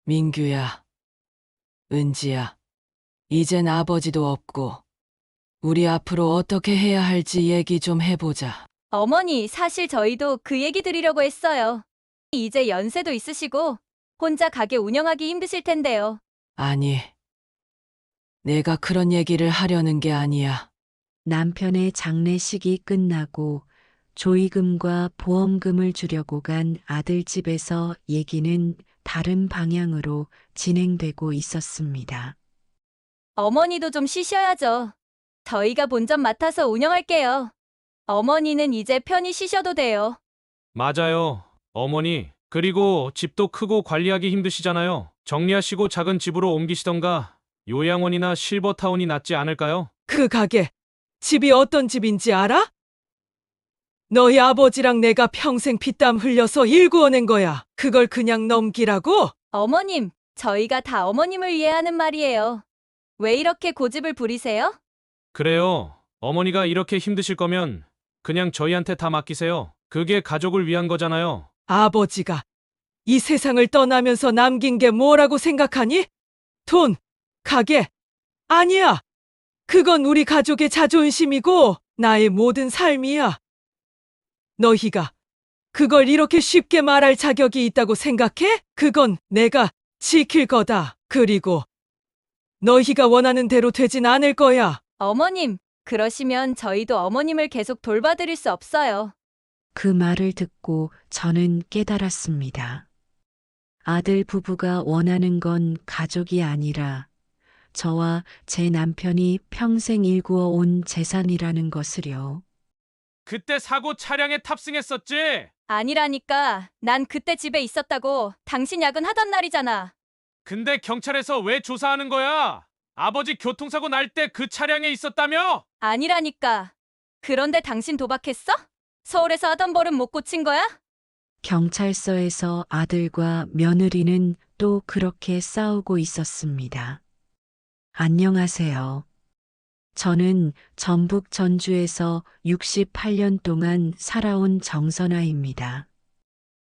민규야, 은지야, 이젠 아버지도 없고, 우리 앞으로 어떻게 해야 할지 얘기 좀 해보자. 어머니, 사실 저희도 그 얘기 드리려고 했어요. 이제 연세도 있으시고 혼자 가게 운영하기 힘드실 텐데요. 아니, 내가 그런 얘기를 하려는 게 아니야. 남편의 장례식이 끝나고 조의금과 보험금을 주려고 간 아들 집에서 얘기는 다른 방향으로 진행되고 있었습니다. 어머니도 좀 쉬셔야죠. 저희가 본점 맡아서 운영할게요. 어머니는 이제 편히 쉬셔도 돼요. 맞아요, 어머니. 그리고 집도 크고 관리하기 힘드시잖아요. 정리하시고 작은 집으로 옮기시던가 요양원이나 실버타운이 낫지 않을까요? 그 가게, 집이 어떤 집인지 알아? 너희 아버지랑 내가 평생 피땀 흘려서 일구어낸 거야. 그걸 그냥 넘기라고? 어머님, 저희가 다 어머님을 위해 하는 말이에요. 왜 이렇게 고집을 부리세요? 그래요. 어머니가 이렇게 힘드실 거면 그냥 저희한테 다 맡기세요. 그게 가족을 위한 거잖아요. 아버지가 이 세상을 떠나면서 남긴 게 뭐라고 생각하니? 돈, 가게, 아니야. 그건 우리 가족의 자존심이고 나의 모든 삶이야. 너희가 그걸 이렇게 쉽게 말할 자격이 있다고 생각해? 그건 내가 지킬 거다. 그리고 너희가 원하는 대로 되진 않을 거야. 어머님, 그러시면 저희도 어머님을 계속 돌봐드릴 수 없어요. 그 말을 듣고 저는 깨달았습니다. 아들 부부가 원하는 건 가족이 아니라 저와 제 남편이 평생 일구어 온 재산이라는 것을요. 그때 사고 차량에 탑승했었지? 아니라니까. 난 그때 집에 있었다고. 당신 야근하던 날이잖아. 근데 경찰에서 왜 조사하는 거야? 아버지 교통사고 날 때 그 차량에 있었다며? 아니라니까. 그런데 당신 도박했어? 서울에서 하던 벌은 못 고친 거야? 경찰서에서 아들과 며느리는 또 그렇게 싸우고 있었습니다. 안녕하세요. 저는 전북 전주에서 68년 동안 살아온 정선아입니다.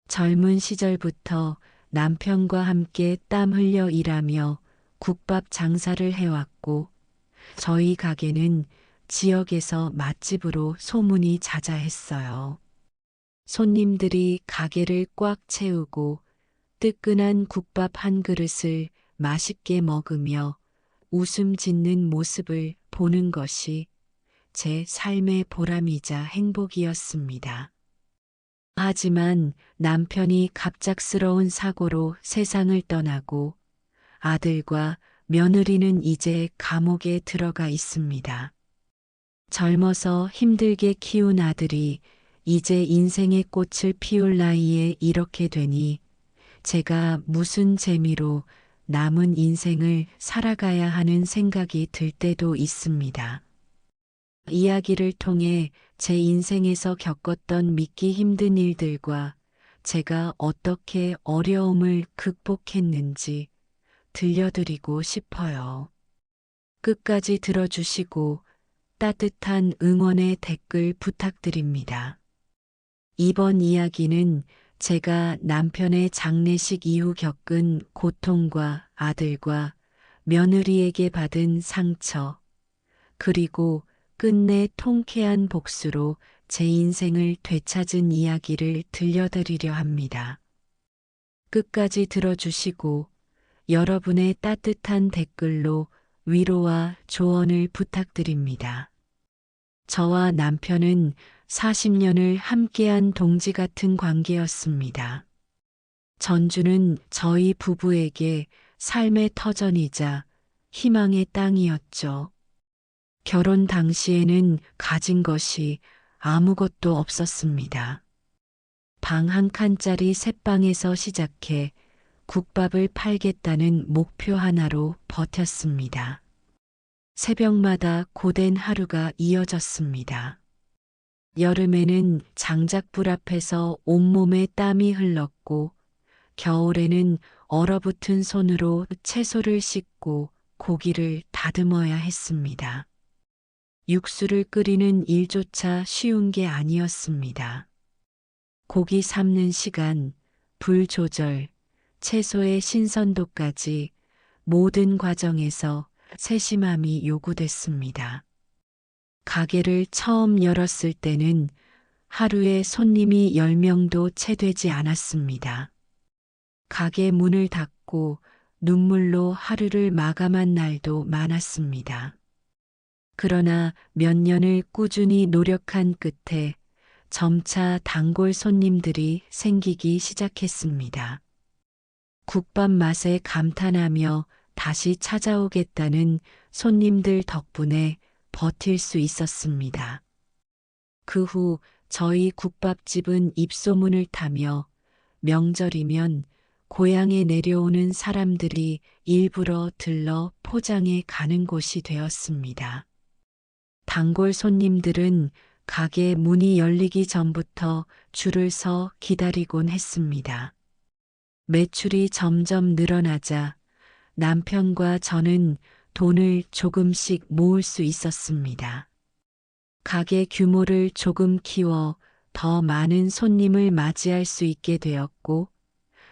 젊은 시절부터 남편과 함께 땀 흘려 일하며 국밥 장사를 해왔고 저희 가게는 지역에서 맛집으로 소문이 자자했어요. 손님들이 가게를 꽉 채우고 뜨끈한 국밥 한 그릇을 맛있게 먹으며 웃음 짓는 모습을 보는 것이 제 삶의 보람이자 행복이었습니다. 하지만 남편이 갑작스러운 사고로 세상을 떠나고 아들과 며느리는 이제 감옥에 들어가 있습니다. 젊어서 힘들게 키운 아들이 이제 인생의 꽃을 피울 나이에 이렇게 되니 제가 무슨 재미로 남은 인생을 살아가야 하는 생각이 들 때도 있습니다. 이야기를 통해 제 인생에서 겪었던 믿기 힘든 일들과 제가 어떻게 어려움을 극복했는지 들려드리고 싶어요. 끝까지 들어주시고 따뜻한 응원의 댓글 부탁드립니다. 이번 이야기는 제가 남편의 장례식 이후 겪은 고통과 아들과 며느리에게 받은 상처, 그리고 끝내 통쾌한 복수로 제 인생을 되찾은 이야기를 들려드리려 합니다. 끝까지 들어주시고 여러분의 따뜻한 댓글로 위로와 조언을 부탁드립니다. 저와 남편은 40년을 함께한 동지 같은 관계였습니다. 전주는 저희 부부에게 삶의 터전이자 희망의 땅이었죠. 결혼 당시에는 가진 것이 아무것도 없었습니다. 방 한 칸짜리 셋방에서 시작해 국밥을 팔겠다는 목표 하나로 버텼습니다. 새벽마다 고된 하루가 이어졌습니다. 여름에는 장작불 앞에서 온몸에 땀이 흘렀고 겨울에는 얼어붙은 손으로 채소를 씻고 고기를 다듬어야 했습니다. 육수를 끓이는 일조차 쉬운 게 아니었습니다. 고기 삶는 시간, 불 조절, 채소의 신선도까지 모든 과정에서 세심함이 요구됐습니다. 가게를 처음 열었을 때는 하루에 손님이 10명도 채 되지 않았습니다. 가게 문을 닫고 눈물로 하루를 마감한 날도 많았습니다. 그러나 몇 년을 꾸준히 노력한 끝에 점차 단골 손님들이 생기기 시작했습니다. 국밥 맛에 감탄하며 다시 찾아오겠다는 손님들 덕분에 버틸 수 있었습니다. 그 후 저희 국밥집은 입소문을 타며 명절이면 고향에 내려오는 사람들이 일부러 들러 포장해 가는 곳이 되었습니다. 단골 손님들은 가게 문이 열리기 전부터 줄을 서 기다리곤 했습니다. 매출이 점점 늘어나자 남편과 저는 돈을 조금씩 모을 수 있었습니다. 가게 규모를 조금 키워 더 많은 손님을 맞이할 수 있게 되었고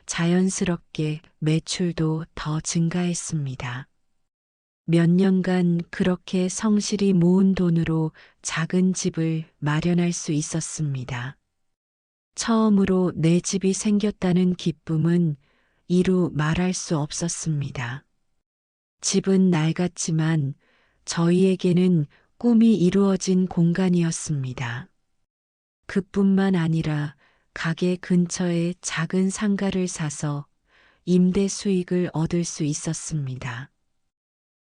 자연스럽게 매출도 더 증가했습니다. 몇 년간 그렇게 성실히 모은 돈으로 작은 집을 마련할 수 있었습니다. 처음으로 내 집이 생겼다는 기쁨은 이루 말할 수 없었습니다. 집은 낡았지만 저희에게는 꿈이 이루어진 공간이었습니다. 그뿐만 아니라 가게 근처에 작은 상가를 사서 임대 수익을 얻을 수 있었습니다.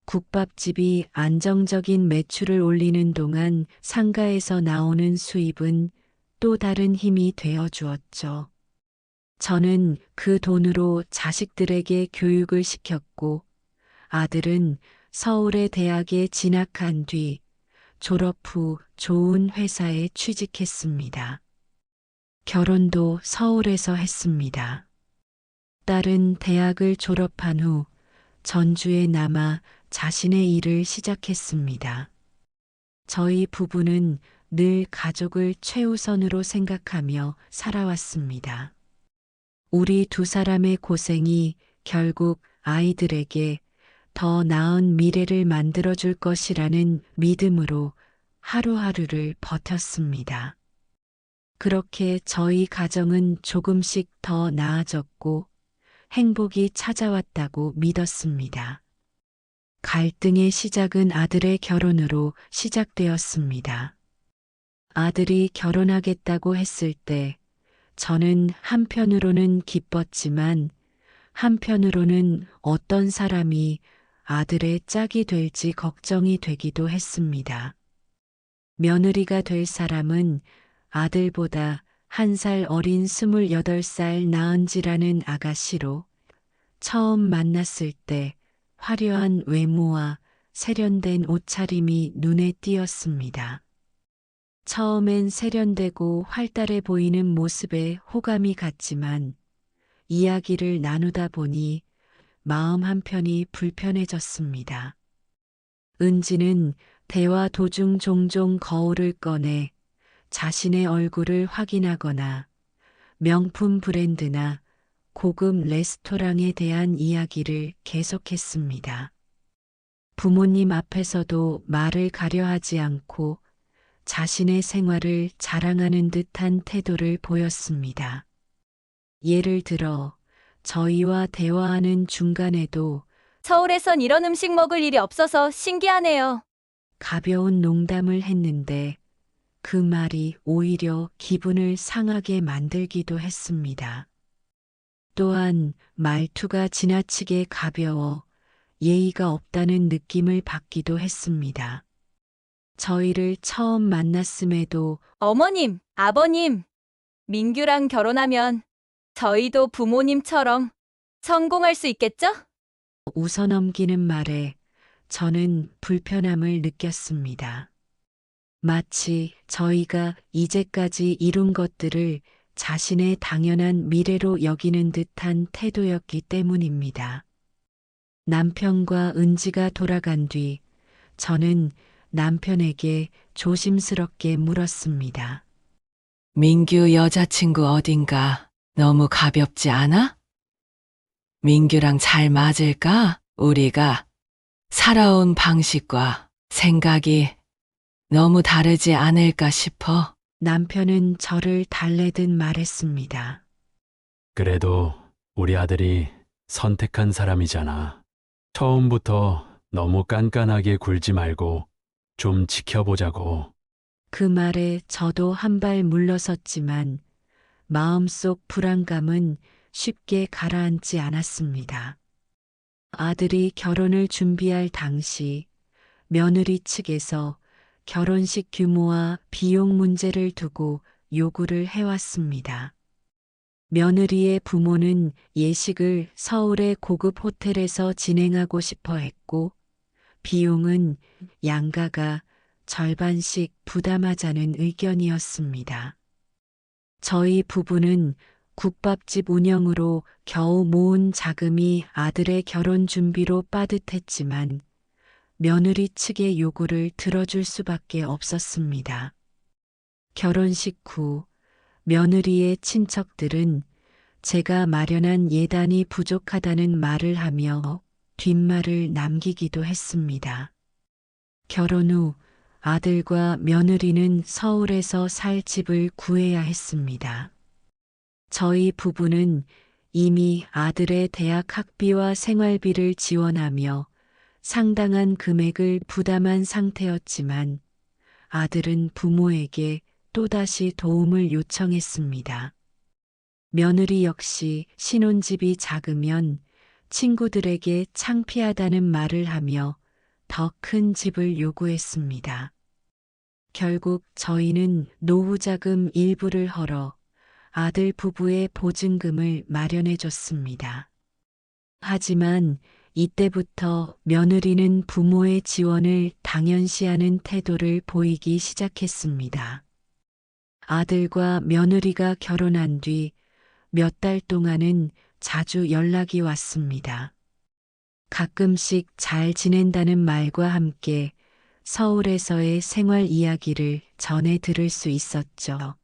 국밥집이 안정적인 매출을 올리는 동안 상가에서 나오는 수입은 또 다른 힘이 되어 주었죠. 저는 그 돈으로 자식들에게 교육을 시켰고 아들은 서울의 대학에 진학한 뒤 졸업 후 좋은 회사에 취직했습니다. 결혼도 서울에서 했습니다. 딸은 대학을 졸업한 후 전주에 남아 자신의 일을 시작했습니다. 저희 부부는 늘 가족을 최우선으로 생각하며 살아왔습니다. 우리 두 사람의 고생이 결국 아이들에게 더 나은 미래를 만들어줄 것이라는 믿음으로 하루하루를 버텼습니다. 그렇게 저희 가정은 조금씩 더 나아졌고 행복이 찾아왔다고 믿었습니다. 갈등의 시작은 아들의 결혼으로 시작되었습니다. 아들이 결혼하겠다고 했을 때 저는 한편으로는 기뻤지만 한편으로는 어떤 사람이 아들의 짝이 될지 걱정이 되기도 했습니다. 며느리가 될 사람은 아들보다 1살 어린 28살 나은지라는 아가씨로 처음 만났을 때 화려한 외모와 세련된 옷차림이 눈에 띄었습니다. 처음엔 세련되고 활달해 보이는 모습에 호감이 갔지만 이야기를 나누다 보니 마음 한편이 불편해졌습니다. 은지는 대화 도중 종종 거울을 꺼내 자신의 얼굴을 확인하거나 명품 브랜드나 고급 레스토랑에 대한 이야기를 계속했습니다. 부모님 앞에서도 말을 가려하지 않고 자신의 생활을 자랑하는 듯한 태도를 보였습니다. 예를 들어 저희와 대화하는 중간에도 서울에선 이런 음식 먹을 일이 없어서 신기하네요. 가벼운 농담을 했는데 그 말이 오히려 기분을 상하게 만들기도 했습니다. 또한 말투가 지나치게 가벼워 예의가 없다는 느낌을 받기도 했습니다. 저희를 처음 만났음에도 어머님, 아버님, 민규랑 결혼하면 저희도 부모님처럼 성공할 수 있겠죠? 웃어넘기는 말에 저는 불편함을 느꼈습니다. 마치 저희가 이제까지 이룬 것들을 자신의 당연한 미래로 여기는 듯한 태도였기 때문입니다. 남편과 은지가 돌아간 뒤 저는 남편에게 조심스럽게 물었습니다. 민규 여자친구 어딘가 너무 가볍지 않아? 민규랑 잘 맞을까? 우리가 살아온 방식과 생각이 너무 다르지 않을까 싶어. 남편은 저를 달래듯 말했습니다. 그래도 우리 아들이 선택한 사람이잖아. 처음부터 너무 깐깐하게 굴지 말고 좀 지켜보자고. 그 말에 저도 한 발 물러섰지만 마음속 불안감은 쉽게 가라앉지 않았습니다. 아들이 결혼을 준비할 당시 며느리 측에서 결혼식 규모와 비용 문제를 두고 요구를 해왔습니다. 며느리의 부모는 예식을 서울의 고급 호텔에서 진행하고 싶어 했고, 비용은 양가가 절반씩 부담하자는 의견이었습니다. 저희 부부는 국밥집 운영으로 겨우 모은 자금이 아들의 결혼 준비로 빠듯했지만 며느리 측의 요구를 들어줄 수밖에 없었습니다. 결혼식 후 며느리의 친척들은 제가 마련한 예단이 부족하다는 말을 하며 뒷말을 남기기도 했습니다. 결혼 후 아들과 며느리는 서울에서 살 집을 구해야 했습니다. 저희 부부는 이미 아들의 대학 학비와 생활비를 지원하며 상당한 금액을 부담한 상태였지만 아들은 부모에게 또다시 도움을 요청했습니다. 며느리 역시 신혼집이 작으면 친구들에게 창피하다는 말을 하며 더 큰 집을 요구했습니다. 결국 저희는 노후자금 일부를 헐어 아들 부부의 보증금을 마련해 줬습니다. 하지만 이때부터 며느리는 부모의 지원을 당연시하는 태도를 보이기 시작했습니다. 아들과 며느리가 결혼한 뒤 몇 달 동안은 자주 연락이 왔습니다. 가끔씩 잘 지낸다는 말과 함께 서울에서의 생활 이야기를 전해 들을 수 있었죠.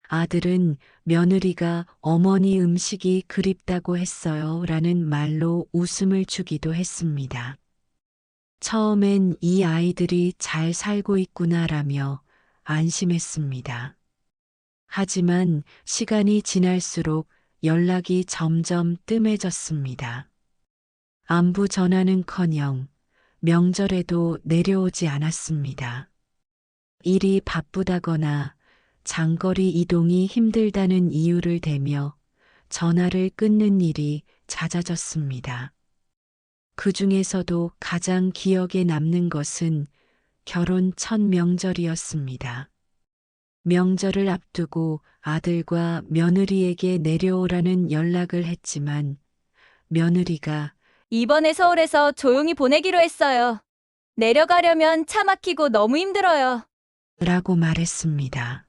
아들은 며느리가 어머니 음식이 그립다고 했어요 라는 말로 웃음을 주기도 했습니다. 처음엔 이 아이들이 잘 살고 있구나라며 안심했습니다. 하지만 시간이 지날수록 연락이 점점 뜸해졌습니다. 안부 전화는커녕 명절에도 내려오지 않았습니다. 일이 바쁘다거나 장거리 이동이 힘들다는 이유를 대며 전화를 끊는 일이 잦아졌습니다. 그 중에서도 가장 기억에 남는 것은 결혼 첫 명절이었습니다. 명절을 앞두고 아들과 며느리에게 내려오라는 연락을 했지만 며느리가 이번에 서울에서 조용히 보내기로 했어요. 내려가려면 차 막히고 너무 힘들어요. 라고 말했습니다.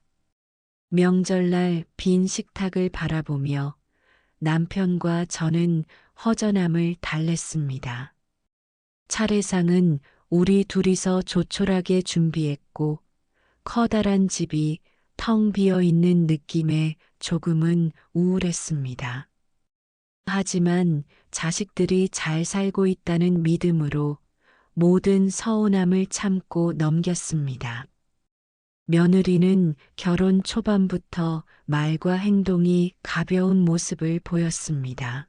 명절날 빈 식탁을 바라보며 남편과 저는 허전함을 달랬습니다. 차례상은 우리 둘이서 조촐하게 준비했고 커다란 집이 텅 비어 있는 느낌에 조금은 우울했습니다. 하지만 자식들이 잘 살고 있다는 믿음으로 모든 서운함을 참고 넘겼습니다. 며느리는 결혼 초반부터 말과 행동이 가벼운 모습을 보였습니다.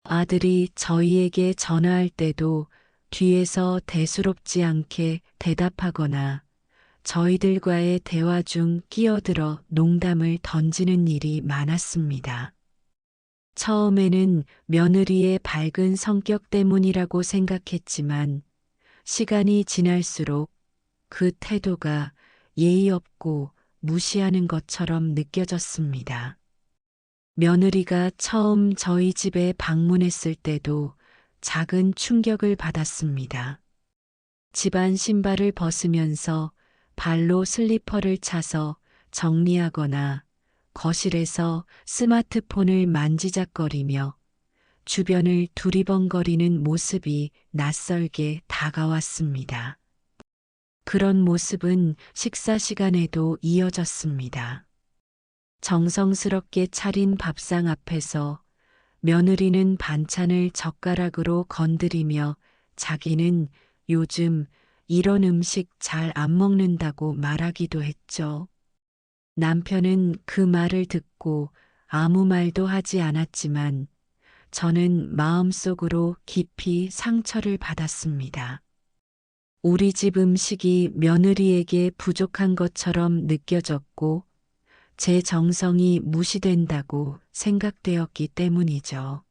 아들이 저희에게 전화할 때도 뒤에서 대수롭지 않게 대답하거나 저희들과의 대화 중 끼어들어 농담을 던지는 일이 많았습니다. 처음에는 며느리의 밝은 성격 때문이라고 생각했지만 시간이 지날수록 그 태도가 예의 없고 무시하는 것처럼 느껴졌습니다. 며느리가 처음 저희 집에 방문했을 때도 작은 충격을 받았습니다. 집안 신발을 벗으면서 발로 슬리퍼를 차서 정리하거나 거실에서 스마트폰을 만지작거리며 주변을 두리번거리는 모습이 낯설게 다가왔습니다. 그런 모습은 식사 시간에도 이어졌습니다. 정성스럽게 차린 밥상 앞에서 며느리는 반찬을 젓가락으로 건드리며 자기는 요즘 이런 음식 잘 안 먹는다고 말하기도 했죠. 남편은 그 말을 듣고 아무 말도 하지 않았지만 저는 마음속으로 깊이 상처를 받았습니다. 우리 집 음식이 며느리에게 부족한 것처럼 느껴졌고 제 정성이 무시된다고 생각되었기 때문이죠.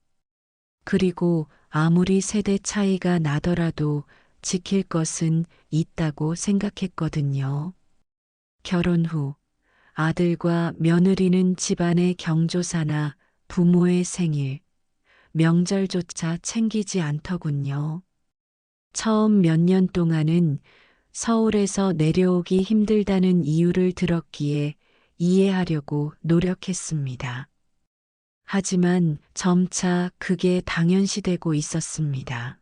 그리고 아무리 세대 차이가 나더라도 지킬 것은 있다고 생각했거든요. 결혼 후 아들과 며느리는 집안의 경조사나 부모의 생일, 명절조차 챙기지 않더군요. 처음 몇 년 동안은 서울에서 내려오기 힘들다는 이유를 들었기에 이해하려고 노력했습니다. 하지만 점차 그게 당연시되고 있었습니다.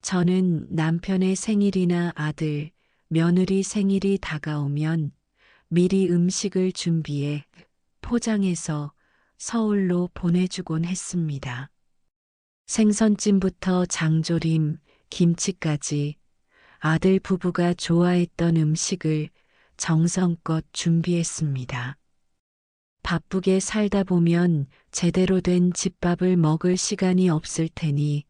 저는 남편의 생일이나 아들, 며느리 생일이 다가오면 미리 음식을 준비해 포장해서 서울로 보내주곤 했습니다. 생선찜부터 장조림, 김치까지 아들 부부가 좋아했던 음식을 정성껏 준비했습니다. 바쁘게 살다 보면 제대로 된 집밥을 먹을 시간이 없을 테니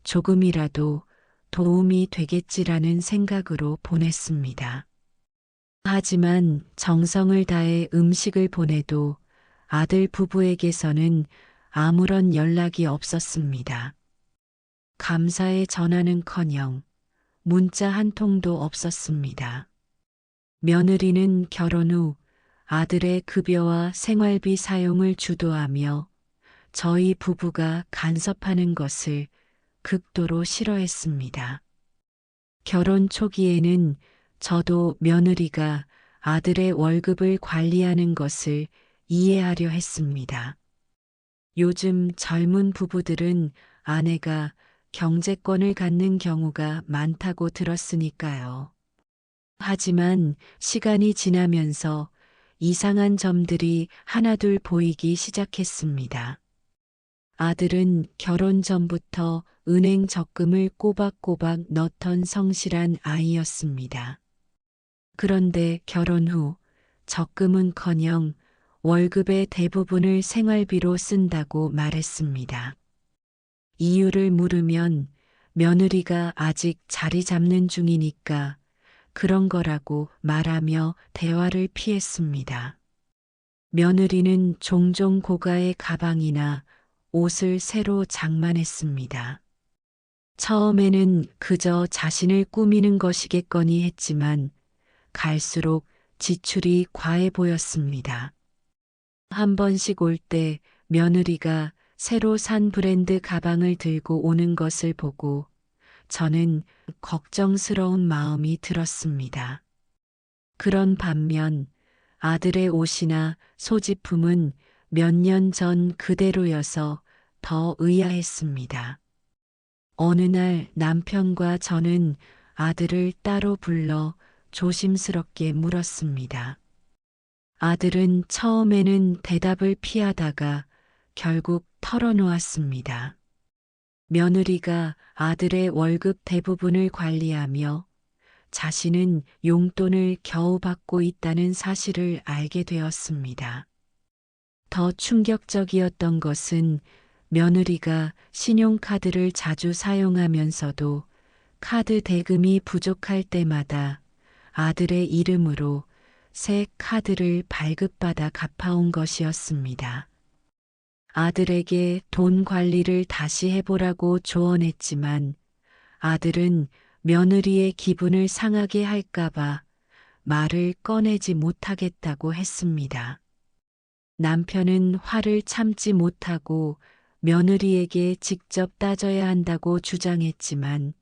조금이라도 도움이 되겠지라는 생각으로 보냈습니다. 하지만 정성을 다해 음식을 보내도 아들 부부에게서는 아무런 연락이 없었습니다. 감사의 전화는커녕 문자 한 통도 없었습니다. 며느리는 결혼 후 아들의 급여와 생활비 사용을 주도하며 저희 부부가 간섭하는 것을 극도로 싫어했습니다. 결혼 초기에는 저도 며느리가 아들의 월급을 관리하는 것을 이해하려 했습니다. 요즘 젊은 부부들은 아내가 경제권을 갖는 경우가 많다고 들었으니까요. 하지만 시간이 지나면서 이상한 점들이 하나둘 보이기 시작했습니다. 아들은 결혼 전부터 은행 적금을 꼬박꼬박 넣던 성실한 아이였습니다. 그런데 결혼 후 적금은커녕 월급의 대부분을 생활비로 쓴다고 말했습니다. 이유를 물으면 며느리가 아직 자리 잡는 중이니까 그런 거라고 말하며 대화를 피했습니다. 며느리는 종종 고가의 가방이나 옷을 새로 장만했습니다. 처음에는 그저 자신을 꾸미는 것이겠거니 했지만 갈수록 지출이 과해 보였습니다. 한 번씩 올 때 며느리가 새로 산 브랜드 가방을 들고 오는 것을 보고 저는 걱정스러운 마음이 들었습니다. 그런 반면 아들의 옷이나 소지품은 몇 년 전 그대로여서 더 의아했습니다. 어느 날 남편과 저는 아들을 따로 불러 조심스럽게 물었습니다. 아들은 처음에는 대답을 피하다가 결국 털어놓았습니다. 며느리가 아들의 월급 대부분을 관리하며 자신은 용돈을 겨우 받고 있다는 사실을 알게 되었습니다. 더 충격적이었던 것은 며느리가 신용카드를 자주 사용하면서도 카드 대금이 부족할 때마다 아들의 이름으로 새 카드를 발급받아 갚아온 것이었습니다. 아들에게 돈 관리를 다시 해보라고 조언했지만 아들은 며느리의 기분을 상하게 할까봐 말을 꺼내지 못하겠다고 했습니다. 남편은 화를 참지 못하고 며느리에게 직접 따져야 한다고 주장했지만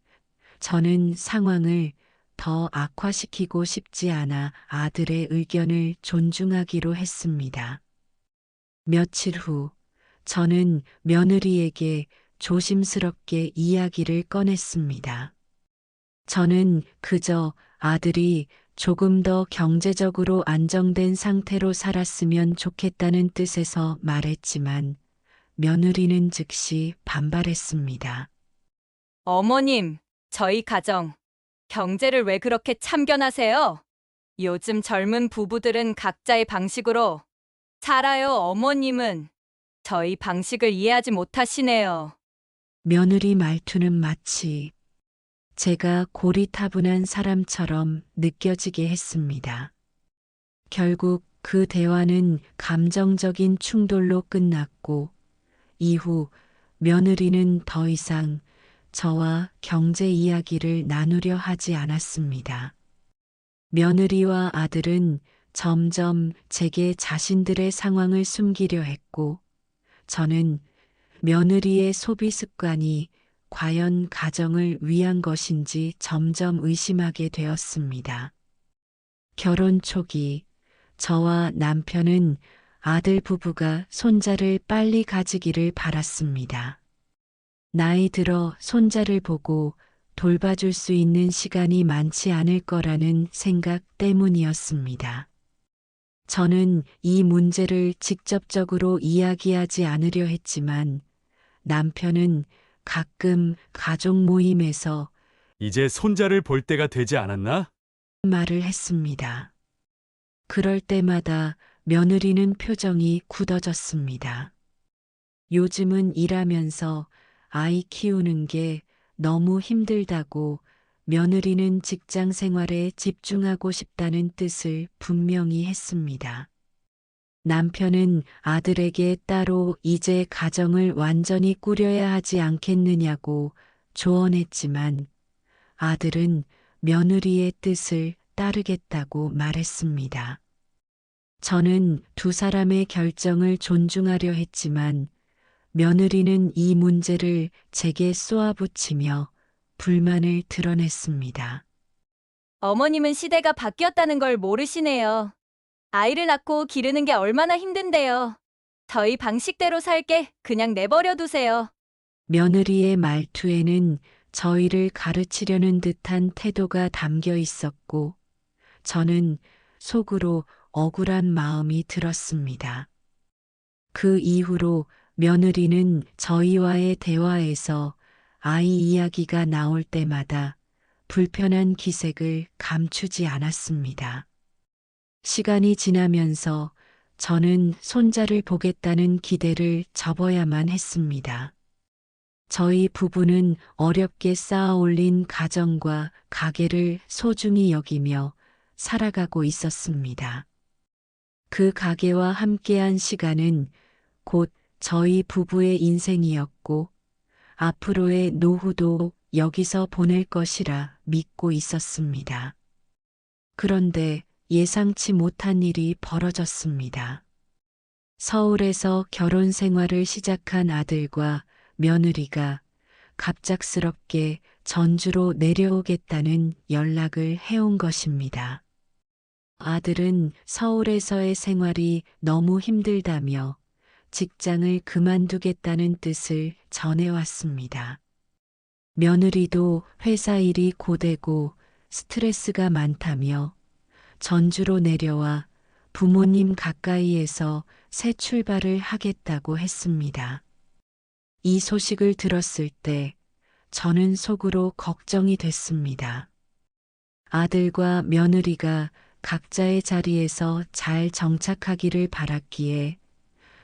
저는 상황을 더 악화시키고 싶지 않아 아들의 의견을 존중하기로 했습니다. 며칠 후 저는 며느리에게 조심스럽게 이야기를 꺼냈습니다. 저는 그저 아들이 조금 더 경제적으로 안정된 상태로 살았으면 좋겠다는 뜻에서 말했지만 며느리는 즉시 반발했습니다. 어머님, 저희 가정, 경제를 왜 그렇게 참견하세요? 요즘 젊은 부부들은 각자의 방식으로 살아요. 어머님은 저희 방식을 이해하지 못하시네요. 며느리 말투는 마치 제가 고리타분한 사람처럼 느껴지게 했습니다. 결국 그 대화는 감정적인 충돌로 끝났고, 이후 며느리는 더 이상 저와 경제 이야기를 나누려 하지 않았습니다. 며느리와 아들은 점점 제게 자신들의 상황을 숨기려 했고, 저는 며느리의 소비 습관이 과연 가정을 위한 것인지 점점 의심하게 되었습니다. 결혼 초기, 저와 남편은 아들 부부가 손자를 빨리 가지기를 바랐습니다. 나이 들어 손자를 보고 돌봐줄 수 있는 시간이 많지 않을 거라는 생각 때문이었습니다. 저는 이 문제를 직접적으로 이야기하지 않으려 했지만 남편은 가끔 가족 모임에서 이제 손자를 볼 때가 되지 않았나? 말을 했습니다. 그럴 때마다 며느리는 표정이 굳어졌습니다. 요즘은 일하면서 아이 키우는 게 너무 힘들다고 며느리는 직장 생활에 집중하고 싶다는 뜻을 분명히 했습니다. 남편은 아들에게 따로 이제 가정을 완전히 꾸려야 하지 않겠느냐고 조언했지만 아들은 며느리의 뜻을 따르겠다고 말했습니다. 저는 두 사람의 결정을 존중하려 했지만 며느리는 이 문제를 제게 쏘아붙이며 불만을 드러냈습니다. 어머님은 시대가 바뀌었다는 걸 모르시네요. 아이를 낳고 기르는 게 얼마나 힘든데요. 저희 방식대로 살게 그냥 내버려 두세요. 며느리의 말투에는 저희를 가르치려는 듯한 태도가 담겨 있었고, 저는 속으로 억울한 마음이 들었습니다. 그 이후로 며느리는 저희와의 대화에서 아이 이야기가 나올 때마다 불편한 기색을 감추지 않았습니다. 시간이 지나면서 저는 손자를 보겠다는 기대를 접어야만 했습니다. 저희 부부는 어렵게 쌓아 올린 가정과 가게를 소중히 여기며 살아가고 있었습니다. 그 가게와 함께한 시간은 곧 저희 부부의 인생이었고 앞으로의 노후도 여기서 보낼 것이라 믿고 있었습니다. 그런데 예상치 못한 일이 벌어졌습니다. 서울에서 결혼 생활을 시작한 아들과 며느리가 갑작스럽게 전주로 내려오겠다는 연락을 해온 것입니다. 아들은 서울에서의 생활이 너무 힘들다며 직장을 그만두겠다는 뜻을 전해왔습니다. 며느리도 회사 일이 고되고 스트레스가 많다며 전주로 내려와 부모님 가까이에서 새 출발을 하겠다고 했습니다. 이 소식을 들었을 때 저는 속으로 걱정이 됐습니다. 아들과 며느리가 각자의 자리에서 잘 정착하기를 바랐기에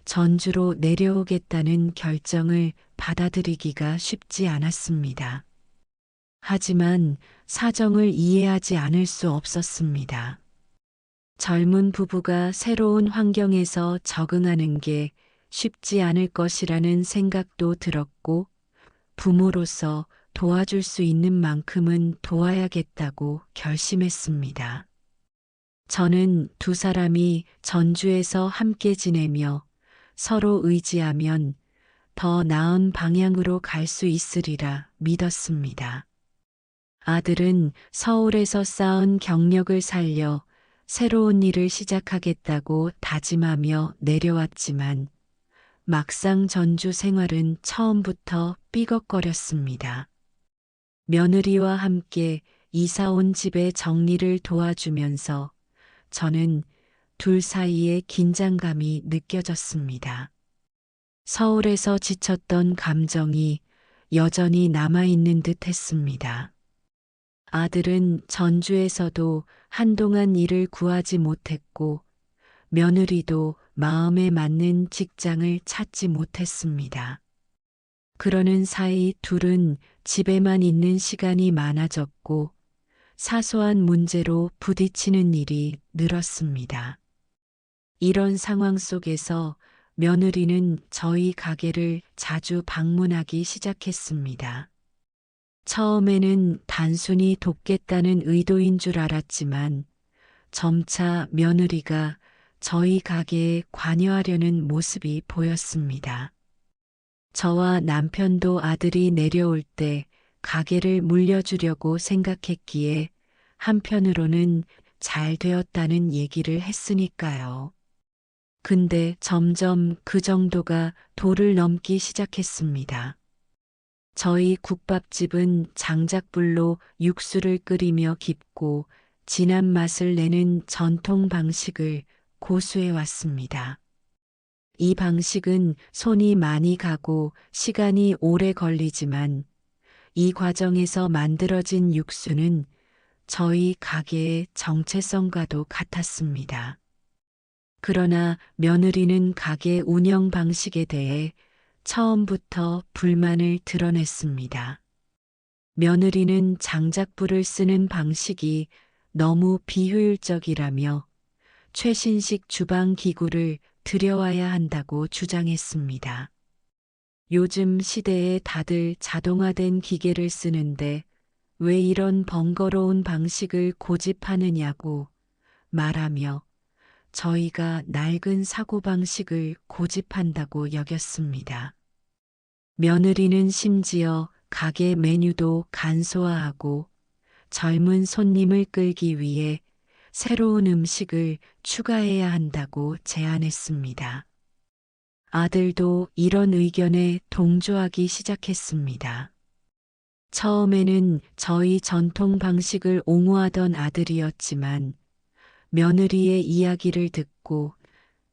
전주로 내려오겠다는 결정을 받아들이기가 쉽지 않았습니다. 하지만 사정을 이해하지 않을 수 없었습니다. 젊은 부부가 새로운 환경에서 적응하는 게 쉽지 않을 것이라는 생각도 들었고, 부모로서 도와줄 수 있는 만큼은 도와야겠다고 결심했습니다. 저는 두 사람이 전주에서 함께 지내며 서로 의지하면 더 나은 방향으로 갈 수 있으리라 믿었습니다. 아들은 서울에서 쌓은 경력을 살려 새로운 일을 시작하겠다고 다짐하며 내려왔지만 막상 전주 생활은 처음부터 삐걱거렸습니다. 며느리와 함께 이사 온 집의 정리를 도와주면서 저는 둘 사이에 긴장감이 느껴졌습니다. 서울에서 지쳤던 감정이 여전히 남아있는 듯 했습니다. 아들은 전주에서도 한동안 일을 구하지 못했고, 며느리도 마음에 맞는 직장을 찾지 못했습니다. 그러는 사이 둘은 집에만 있는 시간이 많아졌고, 사소한 문제로 부딪히는 일이 늘었습니다. 이런 상황 속에서 며느리는 저희 가게를 자주 방문하기 시작했습니다. 처음에는 단순히 돕겠다는 의도인 줄 알았지만 점차 며느리가 저희 가게에 관여하려는 모습이 보였습니다. 저와 남편도 아들이 내려올 때 가게를 물려주려고 생각했기에 한편으로는 잘 되었다는 얘기를 했으니까요. 근데 점점 그 정도가 도를 넘기 시작했습니다. 저희 국밥집은 장작불로 육수를 끓이며 깊고 진한 맛을 내는 전통 방식을 고수해 왔습니다. 이 방식은 손이 많이 가고 시간이 오래 걸리지만 이 과정에서 만들어진 육수는 저희 가게의 정체성과도 같았습니다. 그러나 며느리는 가게 운영 방식에 대해 처음부터 불만을 드러냈습니다. 며느리는 장작불을 쓰는 방식이 너무 비효율적이라며 최신식 주방 기구를 들여와야 한다고 주장했습니다. 요즘 시대에 다들 자동화된 기계를 쓰는데 왜 이런 번거로운 방식을 고집하느냐고 말하며 저희가 낡은 사고방식을 고집한다고 여겼습니다. 며느리는 심지어 가게 메뉴도 간소화하고 젊은 손님을 끌기 위해 새로운 음식을 추가해야 한다고 제안했습니다. 아들도 이런 의견에 동조하기 시작했습니다. 처음에는 저희 전통 방식을 옹호하던 아들이었지만 며느리의 이야기를 듣고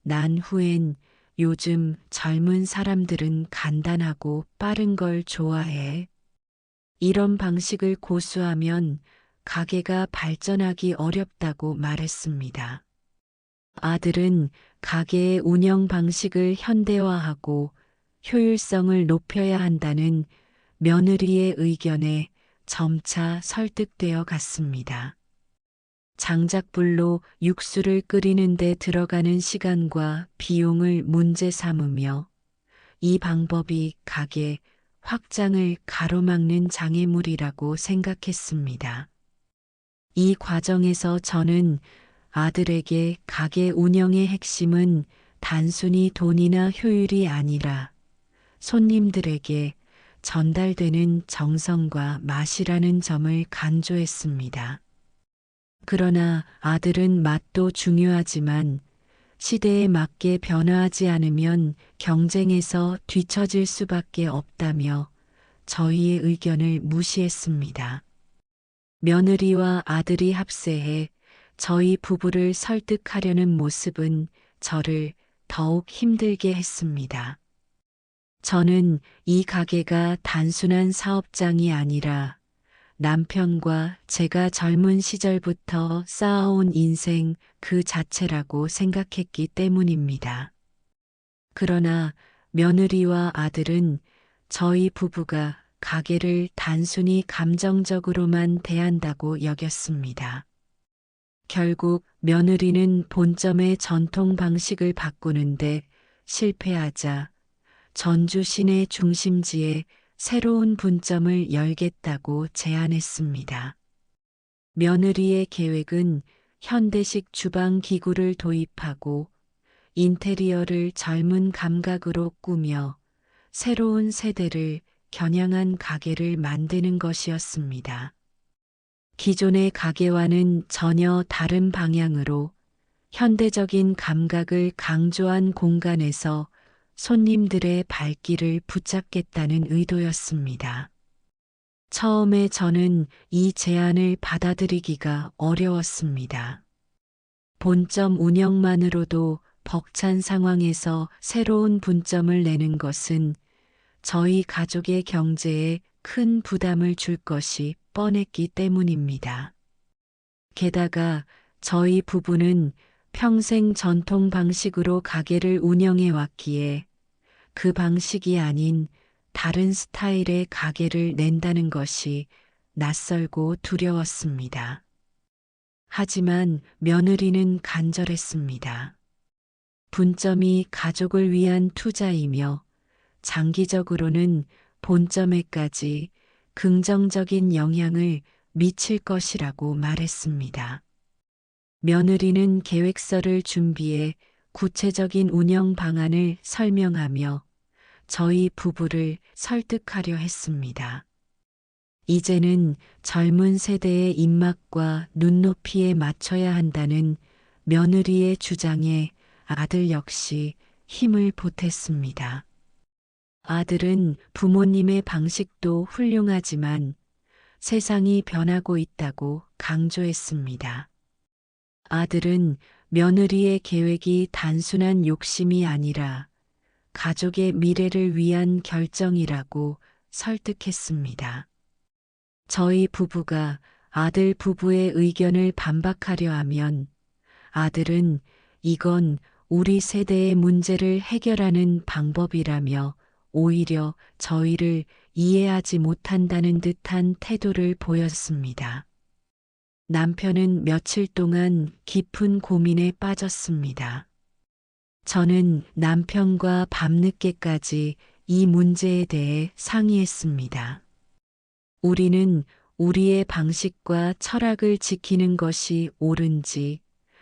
난 후엔 요즘 젊은 사람들은 간단하고 빠른 걸 좋아해. 이런 방식을 고수하면 가게가 발전하기 어렵다고 말했습니다. 아들은 가게의 운영 방식을 현대화하고 효율성을 높여야 한다는 며느리의 의견에 점차 설득되어 갔습니다. 장작불로 육수를 끓이는 데 들어가는 시간과 비용을 문제 삼으며 이 방법이 가게 확장을 가로막는 장애물이라고 생각했습니다. 이 과정에서 저는 아들에게 가게 운영의 핵심은 단순히 돈이나 효율이 아니라 손님들에게 전달되는 정성과 맛이라는 점을 강조했습니다. 그러나 아들은 맛도 중요하지만 시대에 맞게 변화하지 않으면 경쟁에서 뒤처질 수밖에 없다며 저희의 의견을 무시했습니다. 며느리와 아들이 합세해 저희 부부를 설득하려는 모습은 저를 더욱 힘들게 했습니다. 저는 이 가게가 단순한 사업장이 아니라 남편과 제가 젊은 시절부터 쌓아온 인생 그 자체라고 생각했기 때문입니다. 그러나 며느리와 아들은 저희 부부가 가게를 단순히 감정적으로만 대한다고 여겼습니다. 결국 며느리는 본점의 전통 방식을 바꾸는데 실패하자 전주 시내 중심지에 새로운 분점을 열겠다고 제안했습니다. 며느리의 계획은 현대식 주방 기구를 도입하고 인테리어를 젊은 감각으로 꾸며 새로운 세대를 겨냥한 가게를 만드는 것이었습니다. 기존의 가게와는 전혀 다른 방향으로 현대적인 감각을 강조한 공간에서 손님들의 발길을 붙잡겠다는 의도였습니다. 처음에 저는 이 제안을 받아들이기가 어려웠습니다. 본점 운영만으로도 벅찬 상황에서 새로운 분점을 내는 것은 저희 가족의 경제에 큰 부담을 줄 것이 뻔했기 때문입니다. 게다가 저희 부부는 평생 전통 방식으로 가게를 운영해 왔기에 그 방식이 아닌 다른 스타일의 가게를 낸다는 것이 낯설고 두려웠습니다. 하지만 며느리는 간절했습니다. 분점이 가족을 위한 투자이며 장기적으로는 본점에까지 긍정적인 영향을 미칠 것이라고 말했습니다. 며느리는 계획서를 준비해 구체적인 운영 방안을 설명하며 저희 부부를 설득하려 했습니다. 이제는 젊은 세대의 입맛과 눈높이에 맞춰야 한다는 며느리의 주장에 아들 역시 힘을 보탰습니다. 아들은 부모님의 방식도 훌륭하지만 세상이 변하고 있다고 강조했습니다. 아들은 며느리의 계획이 단순한 욕심이 아니라 가족의 미래를 위한 결정이라고 설득했습니다. 저희 부부가 아들 부부의 의견을 반박하려 하면 아들은 이건 우리 세대의 문제를 해결하는 방법이라며 오히려 저희를 이해하지 못한다는 듯한 태도를 보였습니다. 남편은 며칠 동안 깊은 고민에 빠졌습니다. 저는 남편과 밤늦게까지 이 문제에 대해 상의했습니다. 우리는 우리의 방식과 철학을 지키는 것이 옳은지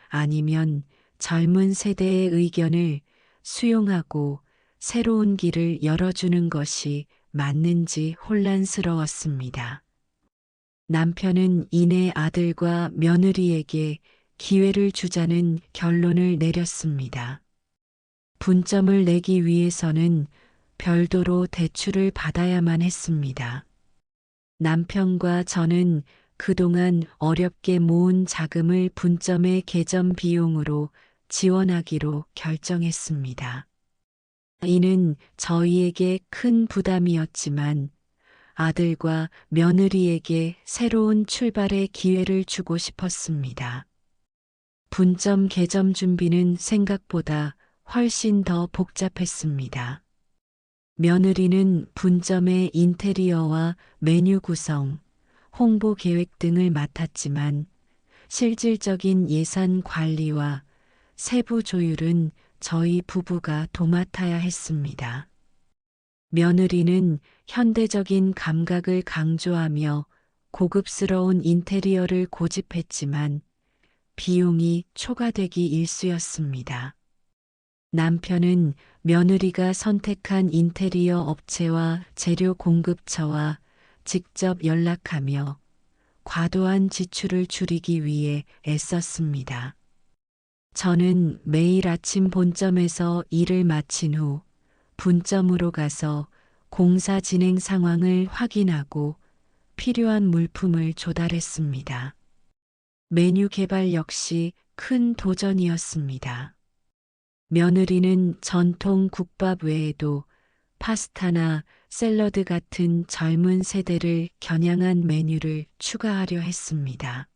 아니면 젊은 세대의 의견을 수용하고 새로운 길을 열어주는 것이 맞는지 혼란스러웠습니다. 남편은 이내 아들과 며느리에게 기회를 주자는 결론을 내렸습니다. 분점을 내기 위해서는 별도로 대출을 받아야만 했습니다. 남편과 저는 그동안 어렵게 모은 자금을 분점의 개점 비용으로 지원하기로 결정했습니다. 이는 저희에게 큰 부담이었지만 아들과 며느리에게 새로운 출발의 기회를 주고 싶었습니다. 분점 개점 준비는 생각보다 훨씬 더 복잡했습니다. 며느리는 분점의 인테리어와 메뉴 구성, 홍보 계획 등을 맡았지만 실질적인 예산 관리와 세부 조율은 저희 부부가 도맡아야 했습니다. 며느리는 현대적인 감각을 강조하며 고급스러운 인테리어를 고집했지만 비용이 초과되기 일쑤였습니다. 남편은 며느리가 선택한 인테리어 업체와 재료 공급처와 직접 연락하며 과도한 지출을 줄이기 위해 애썼습니다. 저는 매일 아침 본점에서 일을 마친 후 분점으로 가서 공사 진행 상황을 확인하고 필요한 물품을 조달했습니다. 메뉴 개발 역시 큰 도전이었습니다. 며느리는 전통 국밥 외에도 파스타나 샐러드 같은 젊은 세대를 겨냥한 메뉴를 추가하려 했습니다.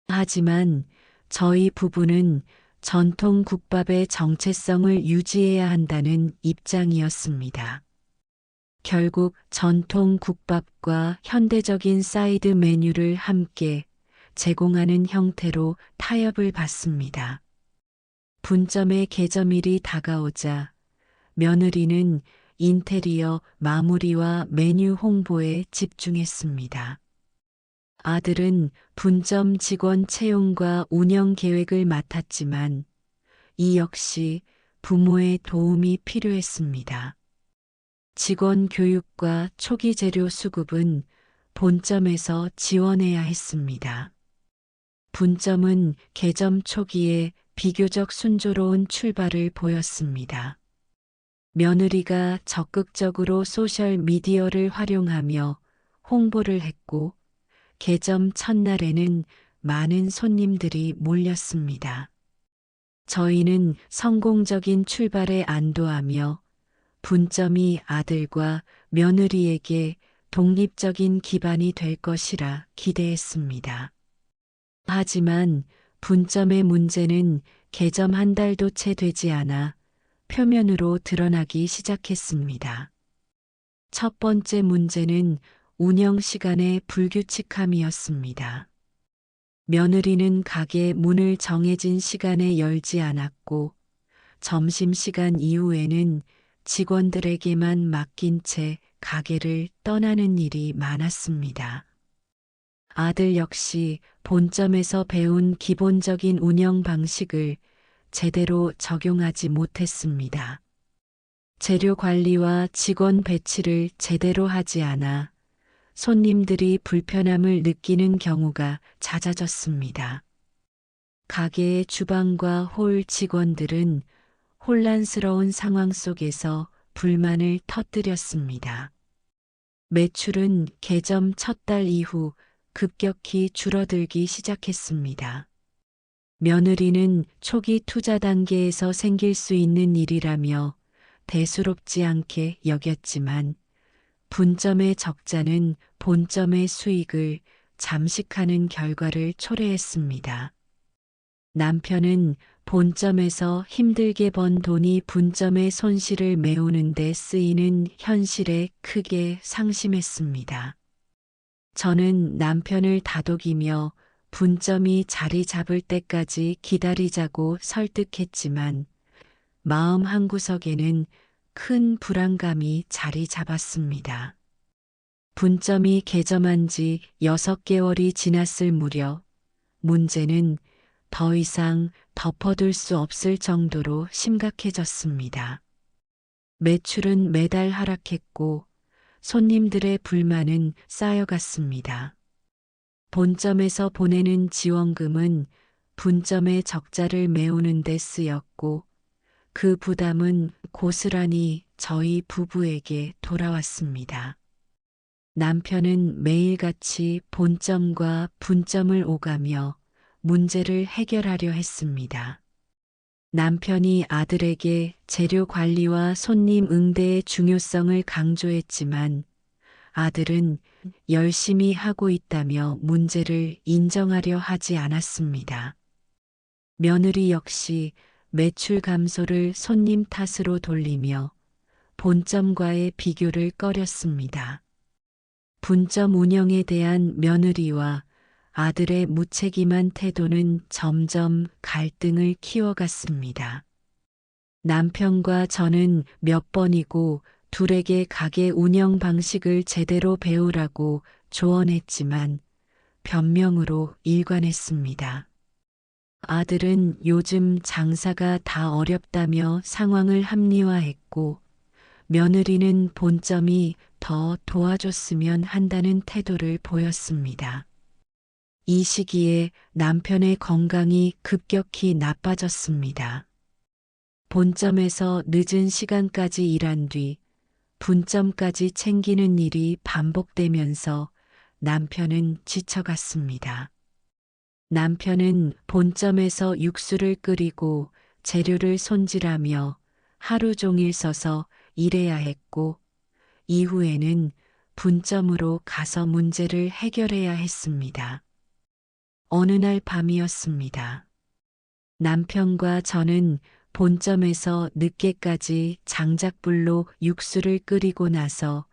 하지만 저희 부부는 전통 국밥의 정체성을 유지해야 한다는 입장이었습니다. 결국 전통 국밥과 현대적인 사이드 메뉴를 함께 제공하는 형태로 타협을 받습니다. 분점의 개점일이 다가오자 며느리는 인테리어 마무리와 메뉴 홍보에 집중했습니다. 아들은 분점 직원 채용과 운영 계획을 맡았지만 이 역시 부모의 도움이 필요했습니다. 직원 교육과 초기 재료 수급은 본점에서 지원해야 했습니다. 분점은 개점 초기에 비교적 순조로운 출발을 보였습니다. 며느리가 적극적으로 소셜 미디어를 활용하며 홍보를 했고 개점 첫날에는 많은 손님들이 몰렸습니다. 저희는 성공적인 출발에 안도하며 분점이 아들과 며느리에게 독립적인 기반이 될 것이라 기대했습니다. 하지만 분점의 문제는 개점 한 달도 채 되지 않아 표면으로 드러나기 시작했습니다. 첫 번째 문제는 운영 시간의 불규칙함이었습니다. 며느리는 가게 문을 정해진 시간에 열지 않았고 점심시간 이후에는 직원들에게만 맡긴 채 가게를 떠나는 일이 많았습니다. 아들 역시 본점에서 배운 기본적인 운영 방식을 제대로 적용하지 못했습니다. 재료 관리와 직원 배치를 제대로 하지 않아 손님들이 불편함을 느끼는 경우가 잦아졌습니다. 가게의 주방과 홀 직원들은 혼란스러운 상황 속에서 불만을 터뜨렸습니다. 매출은 개점 첫 달 이후 급격히 줄어들기 시작했습니다. 며느리는 초기 투자 단계에서 생길 수 있는 일이라며 대수롭지 않게 여겼지만 분점의 적자는 본점의 수익을 잠식하는 결과를 초래했습니다. 남편은 본점에서 힘들게 번 돈이 분점의 손실을 메우는 데 쓰이는 현실에 크게 상심했습니다. 저는 남편을 다독이며 분점이 자리 잡을 때까지 기다리자고 설득했지만 마음 한구석에는 큰 불안감이 자리 잡았습니다. 분점이 개점한 지 6개월이 지났을 무렵 문제는 더 이상 덮어둘 수 없을 정도로 심각해졌습니다. 매출은 매달 하락했고 손님들의 불만은 쌓여갔습니다. 본점에서 보내는 지원금은 분점의 적자를 메우는 데 쓰였고 그 부담은 고스란히 저희 부부에게 돌아왔습니다. 남편은 매일같이 본점과 분점을 오가며 문제를 해결하려 했습니다. 남편이 아들에게 재료 관리와 손님 응대의 중요성을 강조했지만 아들은 열심히 하고 있다며 문제를 인정하려 하지 않았습니다. 며느리 역시 매출 감소를 손님 탓으로 돌리며 본점과의 비교를 꺼렸습니다. 분점 운영에 대한 며느리와 아들의 무책임한 태도는 점점 갈등을 키워갔습니다. 남편과 저는 몇 번이고 둘에게 가게 운영 방식을 제대로 배우라고 조언했지만 변명으로 일관했습니다. 아들은 요즘 장사가 다 어렵다며 상황을 합리화했고 며느리는 본점이 더 도와줬으면 한다는 태도를 보였습니다. 이 시기에 남편의 건강이 급격히 나빠졌습니다. 본점에서 늦은 시간까지 일한 뒤 분점까지 챙기는 일이 반복되면서 남편은 지쳐갔습니다. 남편은 본점에서 육수를 끓이고 재료를 손질하며 하루 종일 서서 일해야 했고 이후에는 분점으로 가서 문제를 해결해야 했습니다. 어느 날 밤이었습니다. 남편과 저는 본점에서 늦게까지 장작불로 육수를 끓이고 나서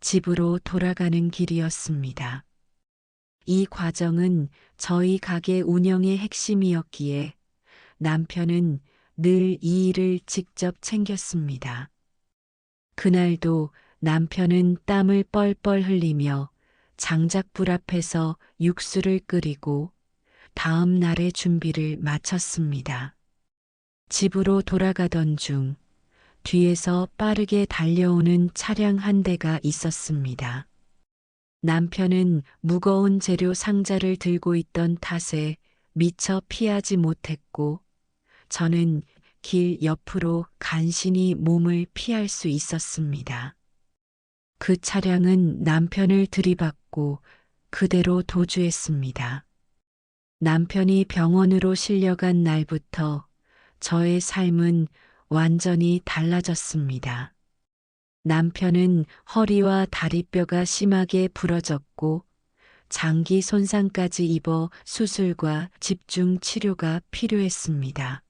집으로 돌아가는 길이었습니다. 이 과정은 저희 가게 운영의 핵심이었기에 남편은 늘 이 일을 직접 챙겼습니다. 그날도 남편은 땀을 뻘뻘 흘리며 장작불 앞에서 육수를 끓이고 다음 날의 준비를 마쳤습니다. 집으로 돌아가던 중 뒤에서 빠르게 달려오는 차량 한 대가 있었습니다. 남편은 무거운 재료 상자를 들고 있던 탓에 미처 피하지 못했고 저는 길 옆으로 간신히 몸을 피할 수 있었습니다. 그 차량은 남편을 들이받고 그대로 도주했습니다. 남편이 병원으로 실려간 날부터 저의 삶은 완전히 달라졌습니다. 남편은 허리와 다리뼈가 심하게 부러졌고 장기 손상까지 입어 수술과 집중 치료가 필요했습니다.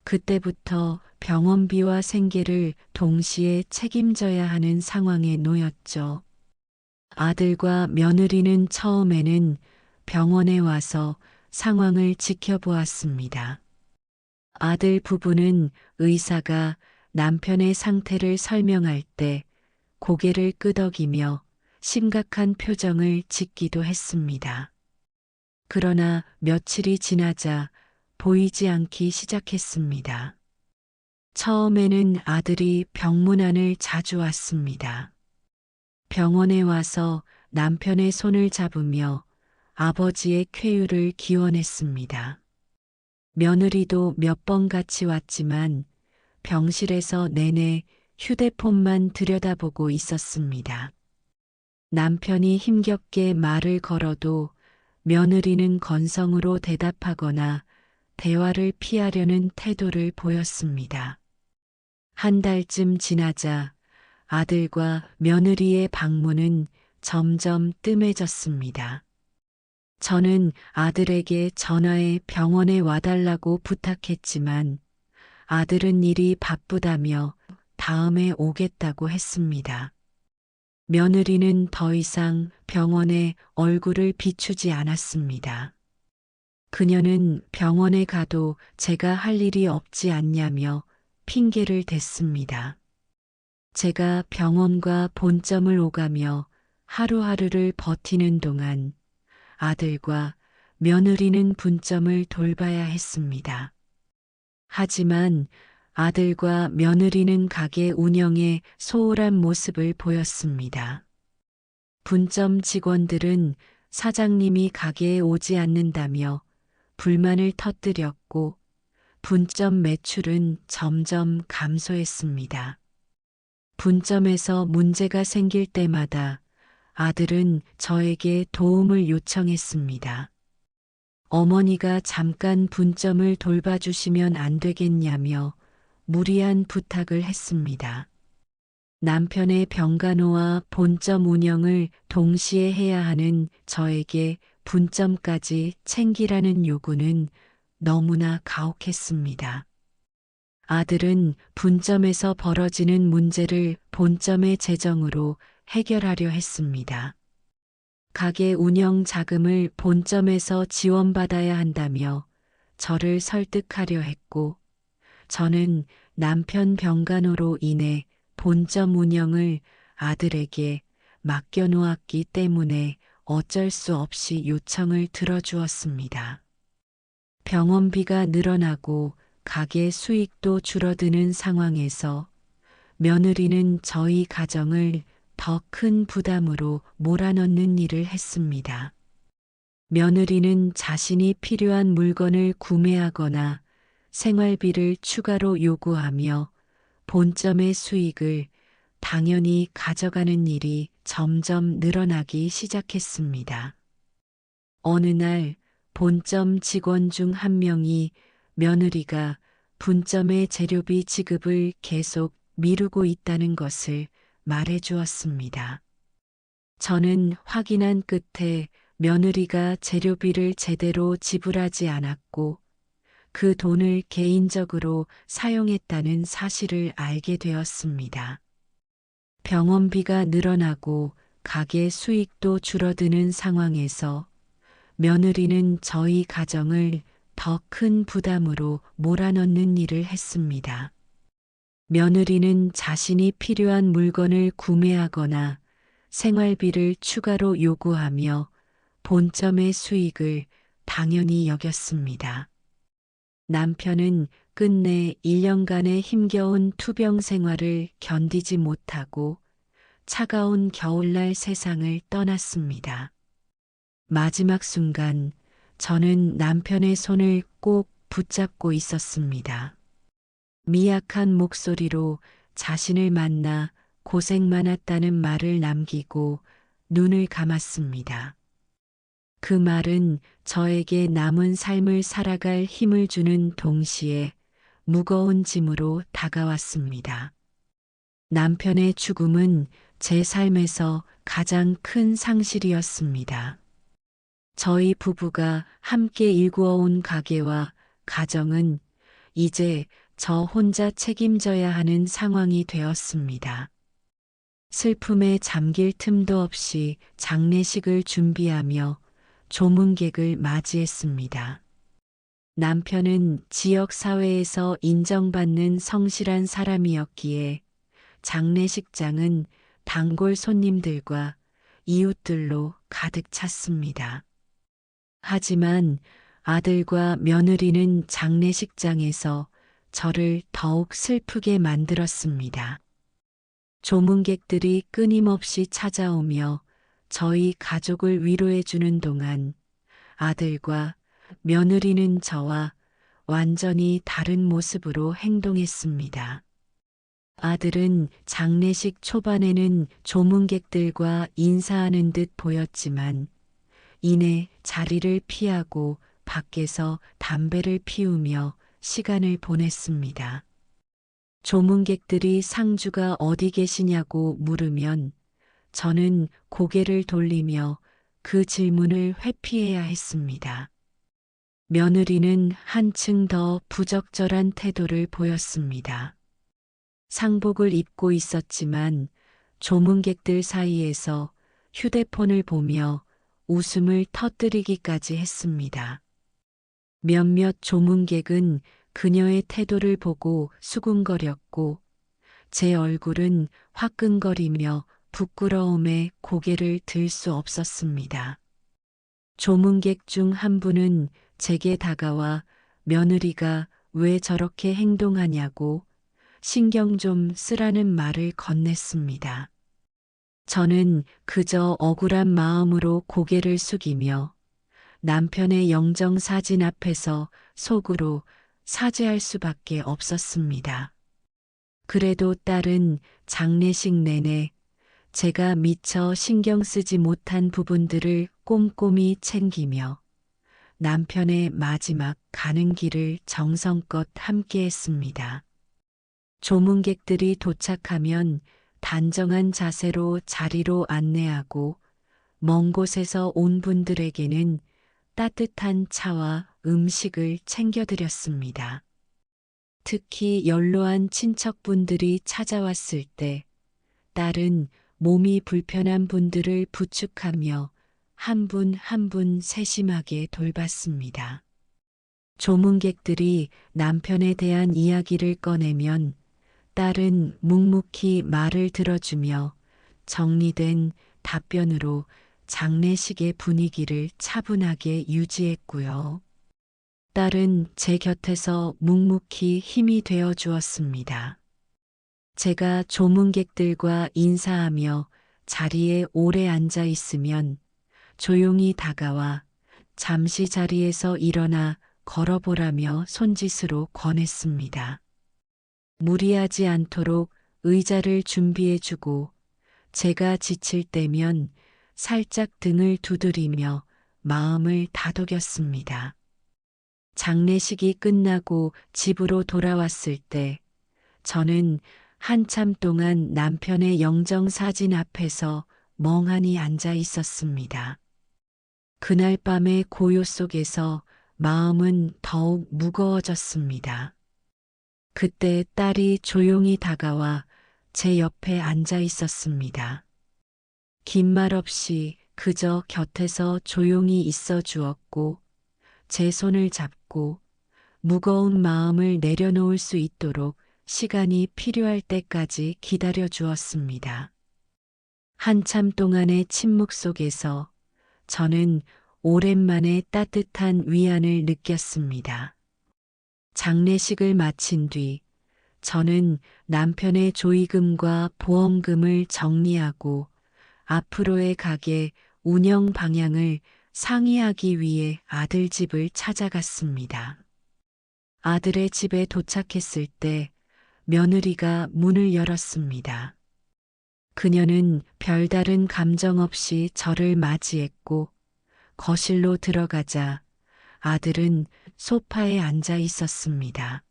그때부터 병원비와 생계를 동시에 책임져야 하는 상황에 놓였죠. 아들과 며느리는 처음에는 병원에 와서 상황을 지켜보았습니다. 아들 부부는 의사가 남편의 상태를 설명할 때 고개를 끄덕이며 심각한 표정을 짓기도 했습니다. 그러나 며칠이 지나자 보이지 않기 시작했습니다. 처음에는 아들이 병문안을 자주 왔습니다. 병원에 와서 남편의 손을 잡으며 아버지의 쾌유를 기원했습니다. 며느리도 몇 번 같이 왔지만 병실에서 내내 휴대폰만 들여다보고 있었습니다. 남편이 힘겹게 말을 걸어도 며느리는 건성으로 대답하거나 대화를 피하려는 태도를 보였습니다. 한 달쯤 지나자 아들과 며느리의 방문은 점점 뜸해졌습니다. 저는 아들에게 전화해 병원에 와달라고 부탁했지만 아들은 일이 바쁘다며 다음에 오겠다고 했습니다. 며느리는 더 이상 병원에 얼굴을 비추지 않았습니다. 그녀는 병원에 가도 제가 할 일이 없지 않냐며 핑계를 댔습니다. 제가 병원과 본점을 오가며 하루하루를 버티는 동안 아들과 며느리는 분점을 돌봐야 했습니다. 하지만 아들과 며느리는 가게 운영에 소홀한 모습을 보였습니다. 분점 직원들은 사장님이 가게에 오지 않는다며 불만을 터뜨렸고 분점 매출은 점점 감소했습니다. 분점에서 문제가 생길 때마다 아들은 저에게 도움을 요청했습니다. 어머니가 잠깐 분점을 돌봐주시면 안 되겠냐며 무리한 부탁을 했습니다. 남편의 병간호와 본점 운영을 동시에 해야 하는 저에게 분점까지 챙기라는 요구는 너무나 가혹했습니다. 아들은 분점에서 벌어지는 문제를 본점의 재정으로 해결하려 했습니다. 가게 운영 자금을 본점에서 지원받아야 한다며 저를 설득하려 했고, 저는 남편 병간호로 인해 본점 운영을 아들에게 맡겨놓았기 때문에 어쩔 수 없이 요청을 들어주었습니다. 병원비가 늘어나고 가게 수익도 줄어드는 상황에서 며느리는 저희 가정을 더 큰 부담으로 몰아넣는 일을 했습니다. 며느리는 자신이 필요한 물건을 구매하거나 생활비를 추가로 요구하며 본점의 수익을 당연히 가져가는 일이 점점 늘어나기 시작했습니다. 어느 날 본점 직원 중 한 명이 며느리가 분점의 재료비 지급을 계속 미루고 있다는 것을 말해 주었습니다. 저는 확인한 끝에 며느리가 재료비를 제대로 지불하지 않았고 그 돈을 개인적으로 사용했다는 사실을 알게 되었습니다. 병원비가 늘어나고 가게 수익도 줄어드는 상황에서 며느리는 저희 가정을 더 큰 부담으로 몰아넣는 일을 했습니다. 며느리는 자신이 필요한 물건을 구매하거나 생활비를 추가로 요구하며 본점의 수익을 당연히 여겼습니다. 남편은 끝내 1년간의 힘겨운 투병 생활을 견디지 못하고 차가운 겨울날 세상을 떠났습니다. 마지막 순간 저는 남편의 손을 꼭 붙잡고 있었습니다. 미약한 목소리로 자신을 만나 고생 많았다는 말을 남기고 눈을 감았습니다. 그 말은 저에게 남은 삶을 살아갈 힘을 주는 동시에 무거운 짐으로 다가왔습니다. 남편의 죽음은 제 삶에서 가장 큰 상실이었습니다. 저희 부부가 함께 일구어온 가게와 가정은 이제 저 혼자 책임져야 하는 상황이 되었습니다. 슬픔에 잠길 틈도 없이 장례식을 준비하며 조문객을 맞이했습니다. 남편은 지역 사회에서 인정받는 성실한 사람이었기에 장례식장은 단골 손님들과 이웃들로 가득 찼습니다. 하지만 아들과 며느리는 장례식장에서 저를 더욱 슬프게 만들었습니다. 조문객들이 끊임없이 찾아오며 저희 가족을 위로해주는 동안 아들과 며느리는 저와 완전히 다른 모습으로 행동했습니다. 아들은 장례식 초반에는 조문객들과 인사하는 듯 보였지만 이내 자리를 피하고 밖에서 담배를 피우며 시간을 보냈습니다. 조문객들이 상주가 어디 계시냐고 물으면 저는 고개를 돌리며 그 질문을 회피해야 했습니다. 며느리는 한층 더 부적절한 태도를 보였습니다. 상복을 입고 있었지만 조문객들 사이에서 휴대폰을 보며 웃음을 터뜨리기까지 했습니다. 몇몇 조문객은 그녀의 태도를 보고 수군거렸고 제 얼굴은 화끈거리며 부끄러움에 고개를 들 수 없었습니다. 조문객 중 한 분은 제게 다가와 며느리가 왜 저렇게 행동하냐고 신경 좀 쓰라는 말을 건넸습니다. 저는 그저 억울한 마음으로 고개를 숙이며 남편의 영정사진 앞에서 속으로 사죄할 수밖에 없었습니다. 그래도 딸은 장례식 내내 제가 미처 신경 쓰지 못한 부분들을 꼼꼼히 챙기며 남편의 마지막 가는 길을 정성껏 함께했습니다. 조문객들이 도착하면 단정한 자세로 자리로 안내하고 먼 곳에서 온 분들에게는 따뜻한 차와 음식을 챙겨드렸습니다. 특히 연로한 친척분들이 찾아왔을 때 딸은 몸이 불편한 분들을 부축하며 한 분 한 분 세심하게 돌봤습니다. 조문객들이 남편에 대한 이야기를 꺼내면 딸은 묵묵히 말을 들어주며 정리된 답변으로 장례식의 분위기를 차분하게 유지했고요. 딸은 제 곁에서 묵묵히 힘이 되어 주었습니다. 제가 조문객들과 인사하며 자리에 오래 앉아 있으면 조용히 다가와 잠시 자리에서 일어나 걸어보라며 손짓으로 권했습니다. 무리하지 않도록 의자를 준비해주고 제가 지칠 때면 살짝 등을 두드리며 마음을 다독였습니다. 장례식이 끝나고 집으로 돌아왔을 때 저는 한참 동안 남편의 영정사진 앞에서 멍하니 앉아 있었습니다. 그날 밤의 고요 속에서 마음은 더욱 무거워졌습니다. 그때 딸이 조용히 다가와 제 옆에 앉아 있었습니다. 긴 말 없이 그저 곁에서 조용히 있어 주었고 제 손을 잡고 무거운 마음을 내려놓을 수 있도록 시간이 필요할 때까지 기다려 주었습니다. 한참 동안의 침묵 속에서 저는 오랜만에 따뜻한 위안을 느꼈습니다. 장례식을 마친 뒤 저는 남편의 조의금과 보험금을 정리하고 앞으로의 가게 운영 방향을 상의하기 위해 아들 집을 찾아갔습니다. 아들의 집에 도착했을 때 며느리가 문을 열었습니다. 그녀는 별다른 감정 없이 저를 맞이했고 거실로 들어가자 아들은 소파에 앉아 있었습니다.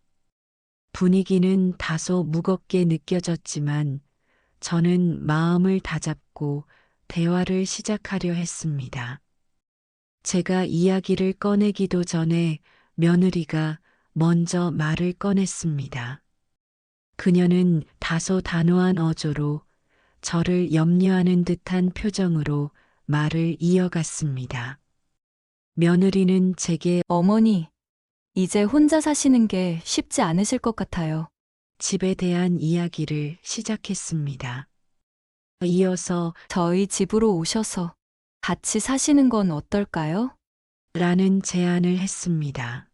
분위기는 다소 무겁게 느껴졌지만 저는 마음을 다잡고 대화를 시작하려 했습니다. 제가 이야기를 꺼내기도 전에 며느리가 먼저 말을 꺼냈습니다. 그녀는 다소 단호한 어조로 저를 염려하는 듯한 표정으로 말을 이어갔습니다. 며느리는 제게 어머니, 이제 혼자 사시는 게 쉽지 않으실 것 같아요. 집에 대한 이야기를 시작했습니다. 이어서 저희 집으로 오셔서 같이 사시는 건 어떨까요? 라는 제안을 했습니다.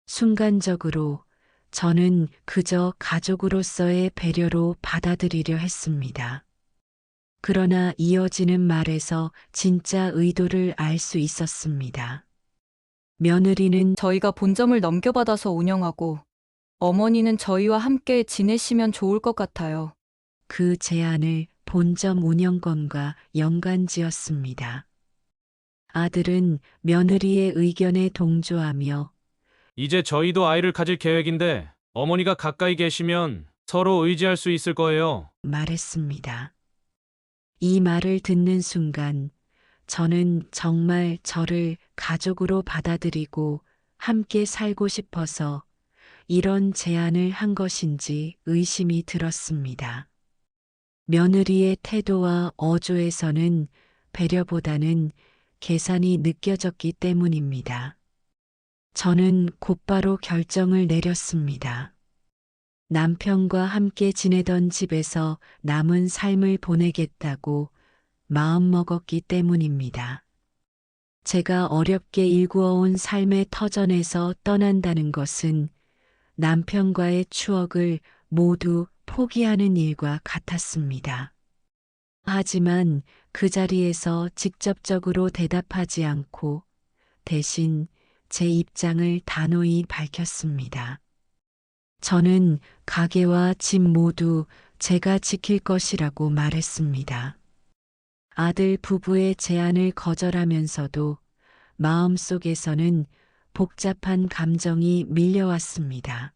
순간적으로 저는 그저 가족으로서의 배려로 받아들이려 했습니다. 그러나 이어지는 말에서 진짜 의도를 알 수 있었습니다. 며느리는 저희가 본점을 넘겨받아서 운영하고 어머니는 저희와 함께 지내시면 좋을 것 같아요. 그 제안을 본점 운영권과 연관지었습니다. 아들은 며느리의 의견에 동조하며 이제 저희도 아이를 가질 계획인데 어머니가 가까이 계시면 서로 의지할 수 있을 거예요. 말했습니다. 이 말을 듣는 순간 저는 정말 저를 가족으로 받아들이고 함께 살고 싶어서 이런 제안을 한 것인지 의심이 들었습니다. 며느리의 태도와 어조에서는 배려보다는 계산이 느껴졌기 때문입니다. 저는 곧바로 결정을 내렸습니다. 남편과 함께 지내던 집에서 남은 삶을 보내겠다고 마음먹었기 때문입니다. 제가 어렵게 일구어온 삶의 터전에서 떠난다는 것은 남편과의 추억을 모두 포기하는 일과 같았습니다. 하지만 그 자리에서 직접적으로 대답하지 않고 대신 제 입장을 단호히 밝혔습니다. 저는 가게와 집 모두 제가 지킬 것이라고 말했습니다. 아들 부부의 제안을 거절하면서도 마음속에서는 복잡한 감정이 밀려왔습니다.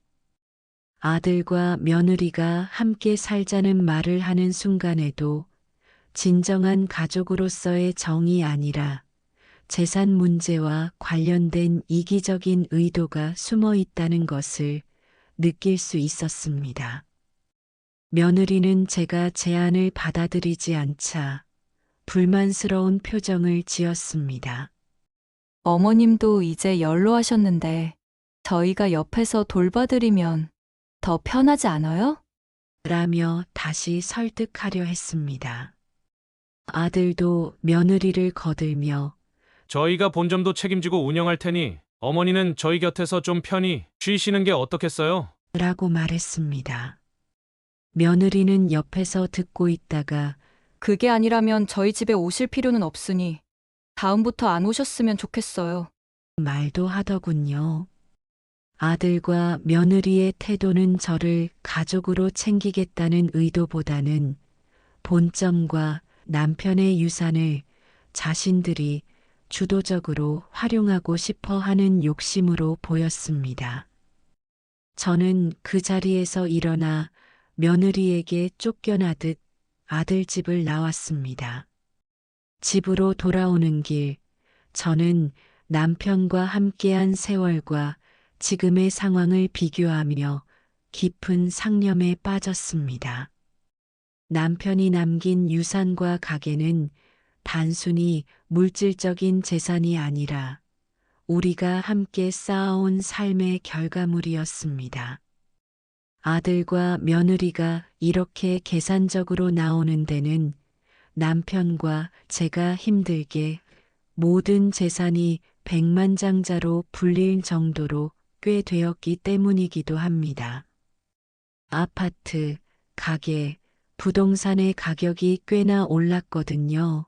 아들과 며느리가 함께 살자는 말을 하는 순간에도 진정한 가족으로서의 정이 아니라 재산 문제와 관련된 이기적인 의도가 숨어 있다는 것을 느낄 수 있었습니다. 며느리는 제가 제안을 받아들이지 않자 불만스러운 표정을 지었습니다. 어머님도 이제 연로하셨는데 저희가 옆에서 돌봐드리면 더 편하지 않아요? 라며 다시 설득하려 했습니다. 아들도 며느리를 거들며 저희가 본점도 책임지고 운영할 테니 어머니는 저희 곁에서 좀 편히 쉬시는 게 어떻겠어요? 라고 말했습니다. 며느리는 옆에서 듣고 있다가 그게 아니라면 저희 집에 오실 필요는 없으니 다음부터 안 오셨으면 좋겠어요. 말도 하더군요. 아들과 며느리의 태도는 저를 가족으로 챙기겠다는 의도보다는 본점과 남편의 유산을 자신들이 주도적으로 활용하고 싶어 하는 욕심으로 보였습니다. 저는 그 자리에서 일어나 며느리에게 쫓겨나듯 아들 집을 나왔습니다. 집으로 돌아오는 길, 저는 남편과 함께한 세월과 지금의 상황을 비교하며 깊은 상념에 빠졌습니다. 남편이 남긴 유산과 가게는 단순히 물질적인 재산이 아니라 우리가 함께 쌓아온 삶의 결과물이었습니다. 아들과 며느리가 이렇게 계산적으로 나오는 데는 남편과 제가 힘들게 모든 재산이 백만장자로 불릴 정도로 꽤 되었기 때문이기도 합니다. 아파트, 가게, 부동산의 가격이 꽤나 올랐거든요.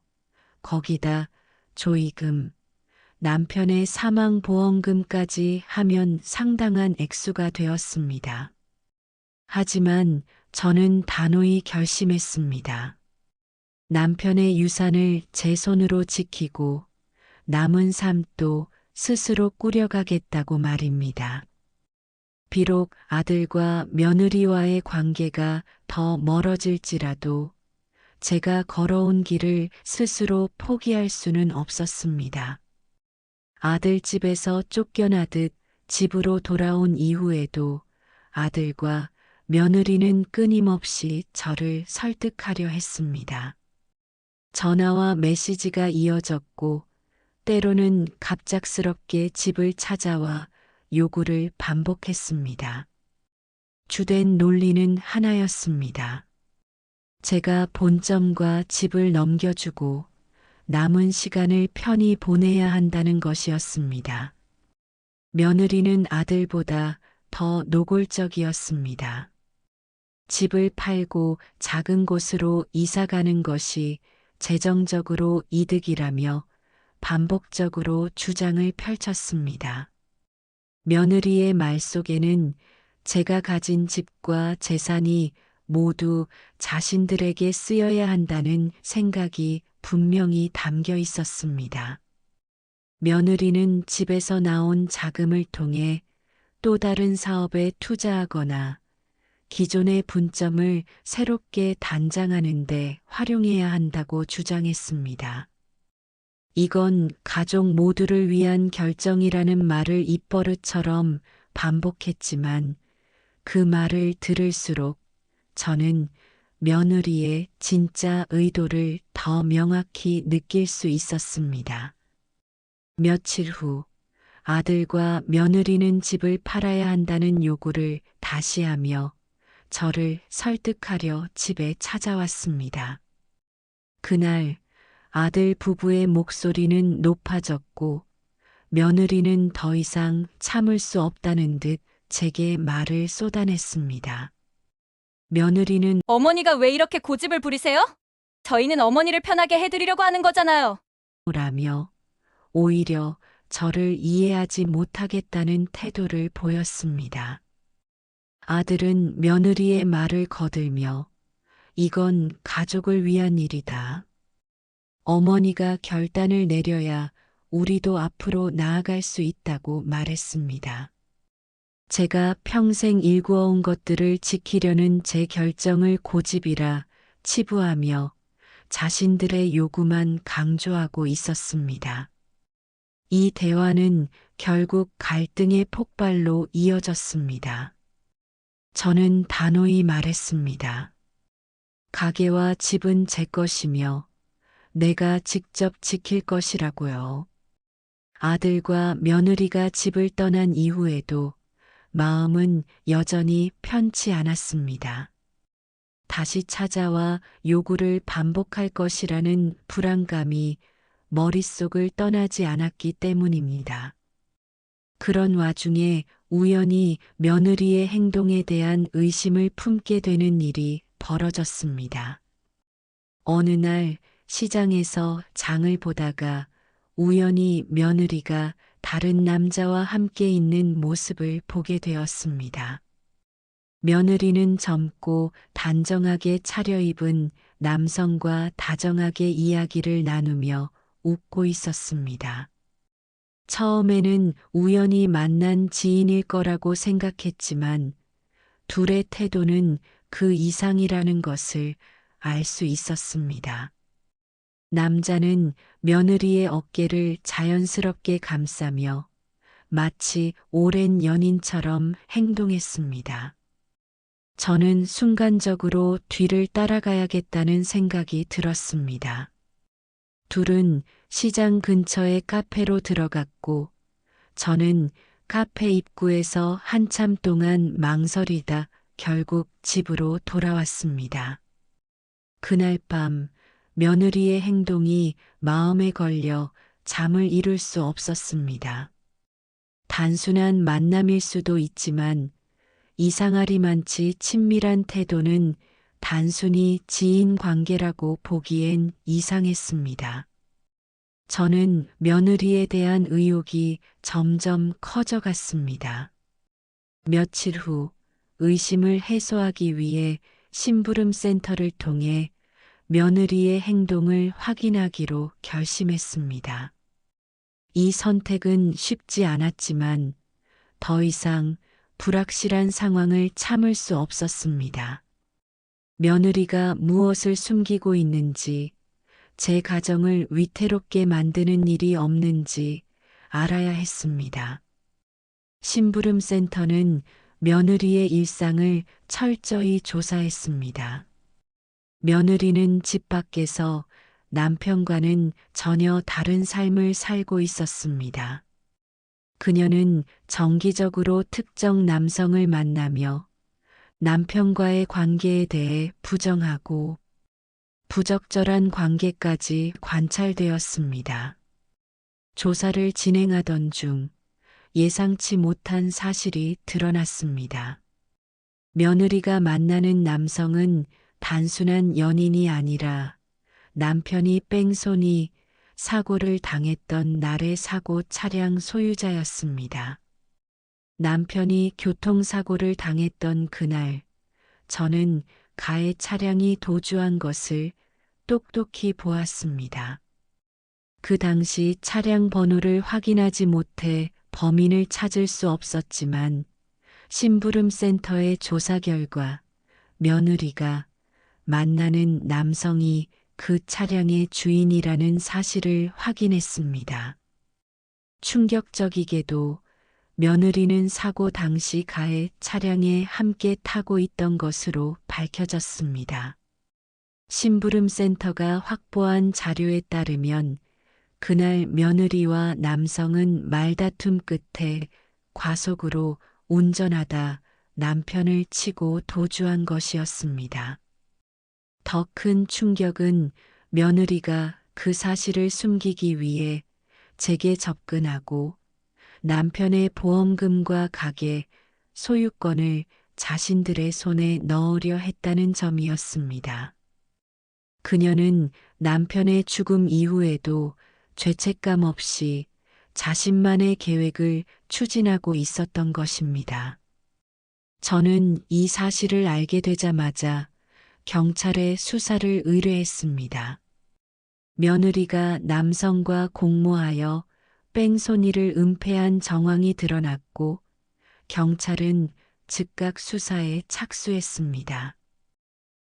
거기다 조의금, 남편의 사망보험금까지 하면 상당한 액수가 되었습니다. 하지만 저는 단호히 결심했습니다. 남편의 유산을 제 손으로 지키고 남은 삶도 스스로 꾸려가겠다고 말입니다. 비록 아들과 며느리와의 관계가 더 멀어질지라도 제가 걸어온 길을 스스로 포기할 수는 없었습니다. 아들 집에서 쫓겨나듯 집으로 돌아온 이후에도 아들과 며느리는 끊임없이 저를 설득하려 했습니다. 전화와 메시지가 이어졌고 때로는 갑작스럽게 집을 찾아와 요구를 반복했습니다. 주된 논리는 하나였습니다. 제가 본점과 집을 넘겨주고 남은 시간을 편히 보내야 한다는 것이었습니다. 며느리는 아들보다 더 노골적이었습니다. 집을 팔고 작은 곳으로 이사 가는 것이 재정적으로 이득이라며 반복적으로 주장을 펼쳤습니다. 며느리의 말 속에는 제가 가진 집과 재산이 모두 자신들에게 쓰여야 한다는 생각이 분명히 담겨 있었습니다. 며느리는 집에서 나온 자금을 통해 또 다른 사업에 투자하거나 기존의 분점을 새롭게 단장하는 데 활용해야 한다고 주장했습니다. 이건 가족 모두를 위한 결정이라는 말을 입버릇처럼 반복했지만 그 말을 들을수록 저는 며느리의 진짜 의도를 더 명확히 느낄 수 있었습니다. 며칠 후 아들과 며느리는 집을 팔아야 한다는 요구를 다시 하며 저를 설득하려 집에 찾아왔습니다. 그날 아들 부부의 목소리는 높아졌고 며느리는 더 이상 참을 수 없다는 듯 제게 말을 쏟아냈습니다. 며느리는 어머니가 왜 이렇게 고집을 부리세요? 저희는 어머니를 편하게 해드리려고 하는 거잖아요. 라며 오히려 저를 이해하지 못하겠다는 태도를 보였습니다. 아들은 며느리의 말을 거들며 이건 가족을 위한 일이다. 어머니가 결단을 내려야 우리도 앞으로 나아갈 수 있다고 말했습니다. 제가 평생 일구어온 것들을 지키려는 제 결정을 고집이라 치부하며 자신들의 요구만 강조하고 있었습니다. 이 대화는 결국 갈등의 폭발로 이어졌습니다. 저는 단호히 말했습니다. 가게와 집은 제 것이며 내가 직접 지킬 것이라고요. 아들과 며느리가 집을 떠난 이후에도 마음은 여전히 편치 않았습니다. 다시 찾아와 요구를 반복할 것이라는 불안감이 머릿속을 떠나지 않았기 때문입니다. 그런 와중에 우연히 며느리의 행동에 대한 의심을 품게 되는 일이 벌어졌습니다. 어느 날 시장에서 장을 보다가 우연히 며느리가 다른 남자와 함께 있는 모습을 보게 되었습니다. 며느리는 젊고 단정하게 차려입은 남성과 다정하게 이야기를 나누며 웃고 있었습니다. 처음에는 우연히 만난 지인일 거라고 생각했지만 둘의 태도는 그 이상이라는 것을 알 수 있었습니다. 남자는 며느리의 어깨를 자연스럽게 감싸며 마치 오랜 연인처럼 행동했습니다. 저는 순간적으로 뒤를 따라가야겠다는 생각이 들었습니다. 둘은 시장 근처의 카페로 들어갔고 저는 카페 입구에서 한참 동안 망설이다 결국 집으로 돌아왔습니다. 그날 밤 며느리의 행동이 마음에 걸려 잠을 이룰 수 없었습니다. 단순한 만남일 수도 있지만 이상하리만치 친밀한 태도는 단순히 지인 관계라고 보기엔 이상했습니다. 저는 며느리에 대한 의혹이 점점 커져갔습니다. 며칠 후 의심을 해소하기 위해 심부름 센터를 통해 며느리의 행동을 확인하기로 결심했습니다. 이 선택은 쉽지 않았지만 더 이상 불확실한 상황을 참을 수 없었습니다. 며느리가 무엇을 숨기고 있는지, 제 가정을 위태롭게 만드는 일이 없는지 알아야 했습니다. 심부름센터는 며느리의 일상을 철저히 조사했습니다. 며느리는 집 밖에서 남편과는 전혀 다른 삶을 살고 있었습니다. 그녀는 정기적으로 특정 남성을 만나며 남편과의 관계에 대해 부정하고 부적절한 관계까지 관찰되었습니다. 조사를 진행하던 중 예상치 못한 사실이 드러났습니다. 며느리가 만나는 남성은 단순한 연인이 아니라 남편이 뺑소니 사고를 당했던 날의 사고 차량 소유자였습니다. 남편이 교통사고를 당했던 그날, 저는 가해 차량이 도주한 것을 똑똑히 보았습니다. 그 당시 차량 번호를 확인하지 못해 범인을 찾을 수 없었지만 심부름센터의 조사 결과 며느리가 만나는 남성이 그 차량의 주인이라는 사실을 확인했습니다. 충격적이게도 며느리는 사고 당시 가해 차량에 함께 타고 있던 것으로 밝혀졌습니다. 심부름센터가 확보한 자료에 따르면 그날 며느리와 남성은 말다툼 끝에 과속으로 운전하다 남편을 치고 도주한 것이었습니다. 더 큰 충격은 며느리가 그 사실을 숨기기 위해 제게 접근하고 남편의 보험금과 가게, 소유권을 자신들의 손에 넣으려 했다는 점이었습니다. 그녀는 남편의 죽음 이후에도 죄책감 없이 자신만의 계획을 추진하고 있었던 것입니다. 저는 이 사실을 알게 되자마자 경찰에 수사를 의뢰했습니다. 며느리가 남성과 공모하여 뺑소니를 은폐한 정황이 드러났고 경찰은 즉각 수사에 착수했습니다.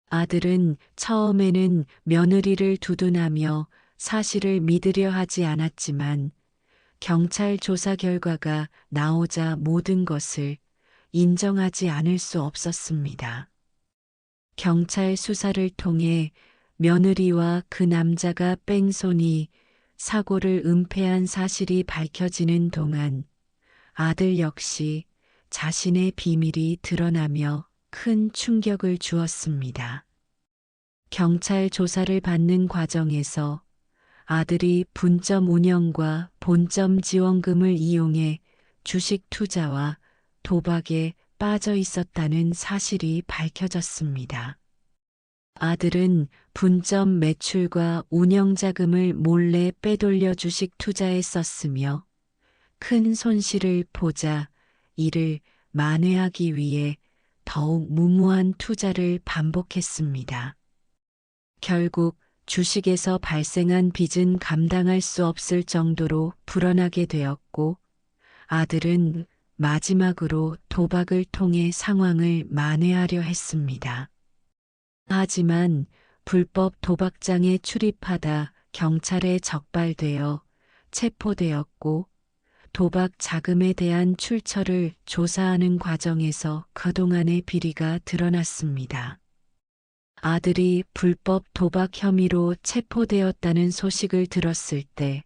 아들은 처음에는 며느리를 두둔하며 사실을 믿으려 하지 않았지만 경찰 조사 결과가 나오자 모든 것을 인정하지 않을 수 없었습니다. 경찰 수사를 통해 며느리와 그 남자가 뺑소니 사고를 은폐한 사실이 밝혀지는 동안 아들 역시 자신의 비밀이 드러나며 큰 충격을 주었습니다. 경찰 조사를 받는 과정에서 아들이 분점 운영과 본점 지원금을 이용해 주식 투자와 도박에 빠져 있었다는 사실이 밝혀졌습니다. 아들은 분점 매출과 운영자금을 몰래 빼돌려 주식 투자에 썼으며 큰 손실을 보자 이를 만회하기 위해 더욱 무모한 투자를 반복했습니다. 결국 주식에서 발생한 빚은 감당할 수 없을 정도로 불어나게 되었고 아들은 마지막으로 도박을 통해 상황을 만회하려 했습니다. 하지만 불법 도박장에 출입하다 경찰에 적발되어 체포되었고 도박 자금에 대한 출처를 조사하는 과정에서 그동안의 비리가 드러났습니다. 아들이 불법 도박 혐의로 체포되었다는 소식을 들었을 때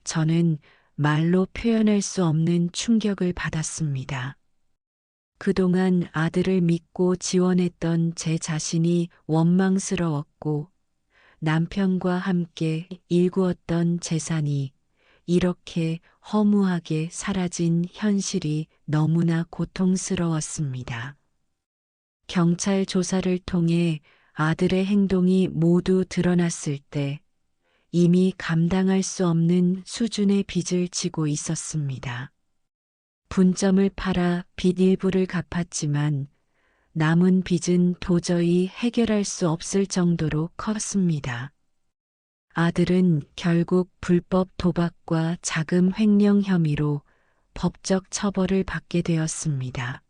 저는 말로 표현할 수 없는 충격을 받았습니다. 그동안 아들을 믿고 지원했던 제 자신이 원망스러웠고 남편과 함께 일구었던 재산이 이렇게 허무하게 사라진 현실이 너무나 고통스러웠습니다. 경찰 조사를 통해 아들의 행동이 모두 드러났을 때 이미 감당할 수 없는 수준의 빚을 지고 있었습니다. 분점을 팔아 빚 일부를 갚았지만 남은 빚은 도저히 해결할 수 없을 정도로 컸습니다. 아들은 결국 불법 도박과 자금 횡령 혐의로 법적 처벌을 받게 되었습니다.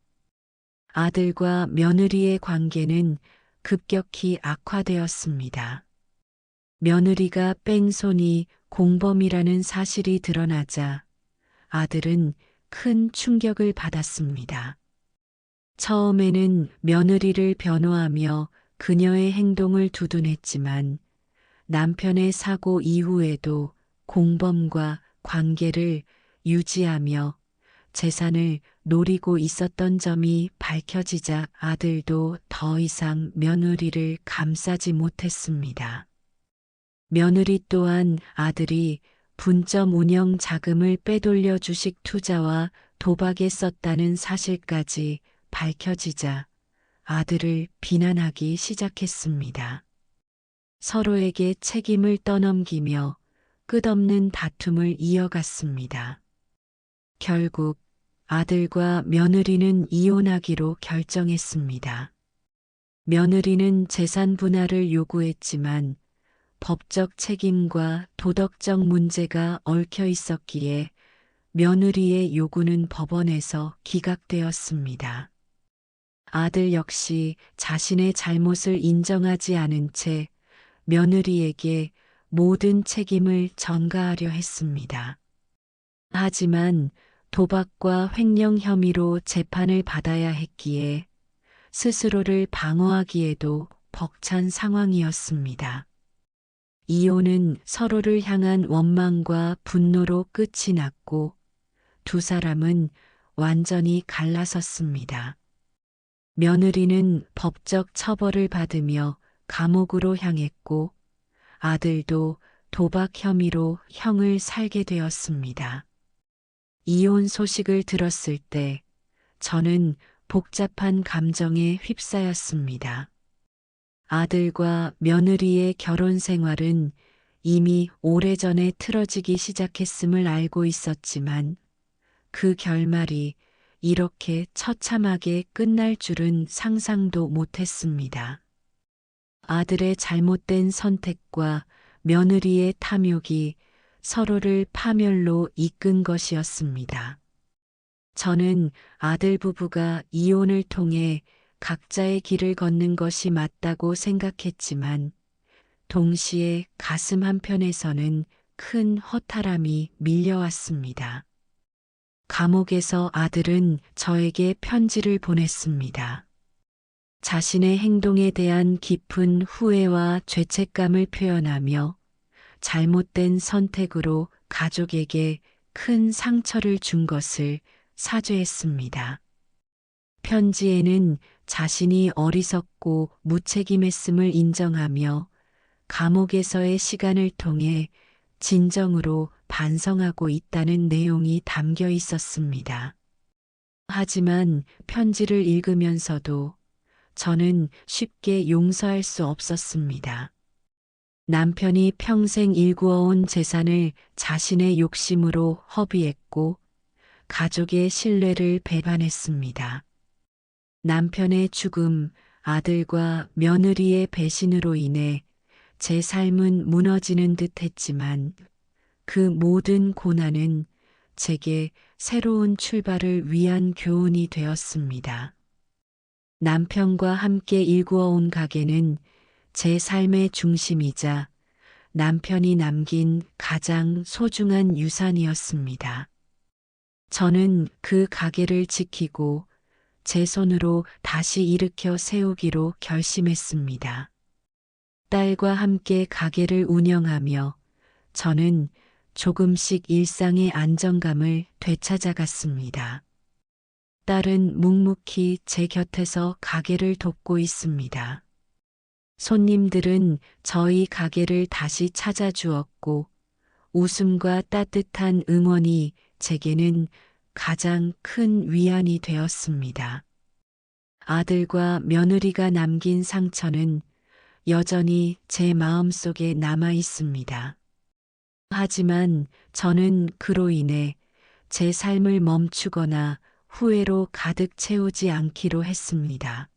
아들과 며느리의 관계는 급격히 악화되었습니다. 며느리가 뺑소니 공범이라는 사실이 드러나자 아들은 큰 충격을 받았습니다. 처음에는 며느리를 변호하며 그녀의 행동을 두둔했지만 남편의 사고 이후에도 공범과 관계를 유지하며 재산을 노리고 있었던 점이 밝혀지자 아들도 더 이상 며느리를 감싸지 못했습니다. 며느리 또한 아들이 분점 운영 자금을 빼돌려 주식 투자와 도박에 썼다는 사실까지 밝혀지자 아들을 비난하기 시작했습니다. 서로에게 책임을 떠넘기며 끝없는 다툼을 이어갔습니다. 결국 아들과 며느리는 이혼하기로 결정했습니다. 며느리는 재산 분할을 요구했지만 법적 책임과 도덕적 문제가 얽혀 있었기에 며느리의 요구는 법원에서 기각되었습니다. 아들 역시 자신의 잘못을 인정하지 않은 채 며느리에게 모든 책임을 전가하려 했습니다. 하지만 도박과 횡령 혐의로 재판을 받아야 했기에 스스로를 방어하기에도 벅찬 상황이었습니다. 이혼은 서로를 향한 원망과 분노로 끝이 났고 두 사람은 완전히 갈라섰습니다. 며느리는 법적 처벌을 받으며 감옥으로 향했고 아들도 도박 혐의로 형을 살게 되었습니다. 이혼 소식을 들었을 때 저는 복잡한 감정에 휩싸였습니다. 아들과 며느리의 결혼 생활은 이미 오래전에 틀어지기 시작했음을 알고 있었지만 그 결말이 이렇게 처참하게 끝날 줄은 상상도 못했습니다. 아들의 잘못된 선택과 며느리의 탐욕이 서로를 파멸로 이끈 것이었습니다. 저는 아들 부부가 이혼을 통해 각자의 길을 걷는 것이 맞다고 생각했지만 동시에 가슴 한편에서는 큰 허탈함이 밀려왔습니다. 감옥에서 아들은 저에게 편지를 보냈습니다. 자신의 행동에 대한 깊은 후회와 죄책감을 표현하며 잘못된 선택으로 가족에게 큰 상처를 준 것을 사죄했습니다. 편지에는 자신이 어리석고 무책임했음을 인정하며 감옥에서의 시간을 통해 진정으로 반성하고 있다는 내용이 담겨 있었습니다. 하지만 편지를 읽으면서도 저는 쉽게 용서할 수 없었습니다. 남편이 평생 일구어온 재산을 자신의 욕심으로 허비했고 가족의 신뢰를 배반했습니다. 남편의 죽음, 아들과 며느리의 배신으로 인해 제 삶은 무너지는 듯 했지만 그 모든 고난은 제게 새로운 출발을 위한 교훈이 되었습니다. 남편과 함께 일구어온 가게는 제 삶의 중심이자 남편이 남긴 가장 소중한 유산이었습니다. 저는 그 가게를 지키고 제 손으로 다시 일으켜 세우기로 결심했습니다. 딸과 함께 가게를 운영하며 저는 조금씩 일상의 안정감을 되찾아갔습니다. 딸은 묵묵히 제 곁에서 가게를 돕고 있습니다. 손님들은 저희 가게를 다시 찾아주었고 웃음과 따뜻한 응원이 제게는 가장 큰 위안이 되었습니다. 아들과 며느리가 남긴 상처는 여전히 제 마음속에 남아 있습니다. 하지만 저는 그로 인해 제 삶을 멈추거나 후회로 가득 채우지 않기로 했습니다.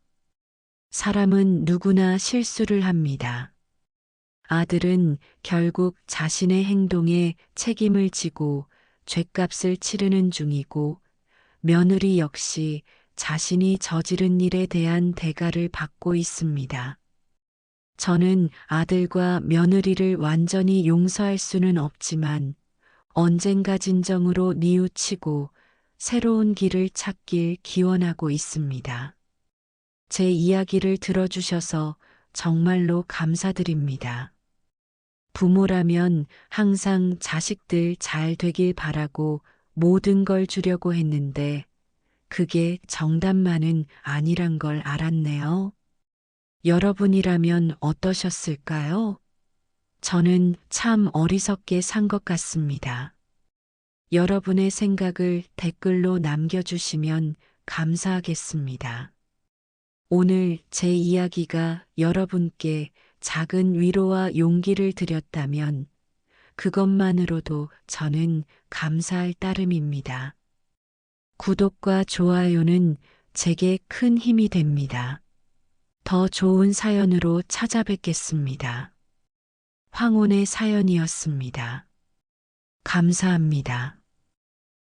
사람은 누구나 실수를 합니다. 아들은 결국 자신의 행동에 책임을 지고 죗값을 치르는 중이고 며느리 역시 자신이 저지른 일에 대한 대가를 받고 있습니다. 저는 아들과 며느리를 완전히 용서할 수는 없지만 언젠가 진정으로 뉘우치고 새로운 길을 찾길 기원하고 있습니다. 제 이야기를 들어주셔서 정말로 감사드립니다. 부모라면 항상 자식들 잘 되길 바라고 모든 걸 주려고 했는데 그게 정답만은 아니란 걸 알았네요. 여러분이라면 어떠셨을까요? 저는 참 어리석게 산 것 같습니다. 여러분의 생각을 댓글로 남겨주시면 감사하겠습니다. 오늘 제 이야기가 여러분께 작은 위로와 용기를 드렸다면 그것만으로도 저는 감사할 따름입니다. 구독과 좋아요는 제게 큰 힘이 됩니다. 더 좋은 사연으로 찾아뵙겠습니다. 황혼의 사연이었습니다. 감사합니다.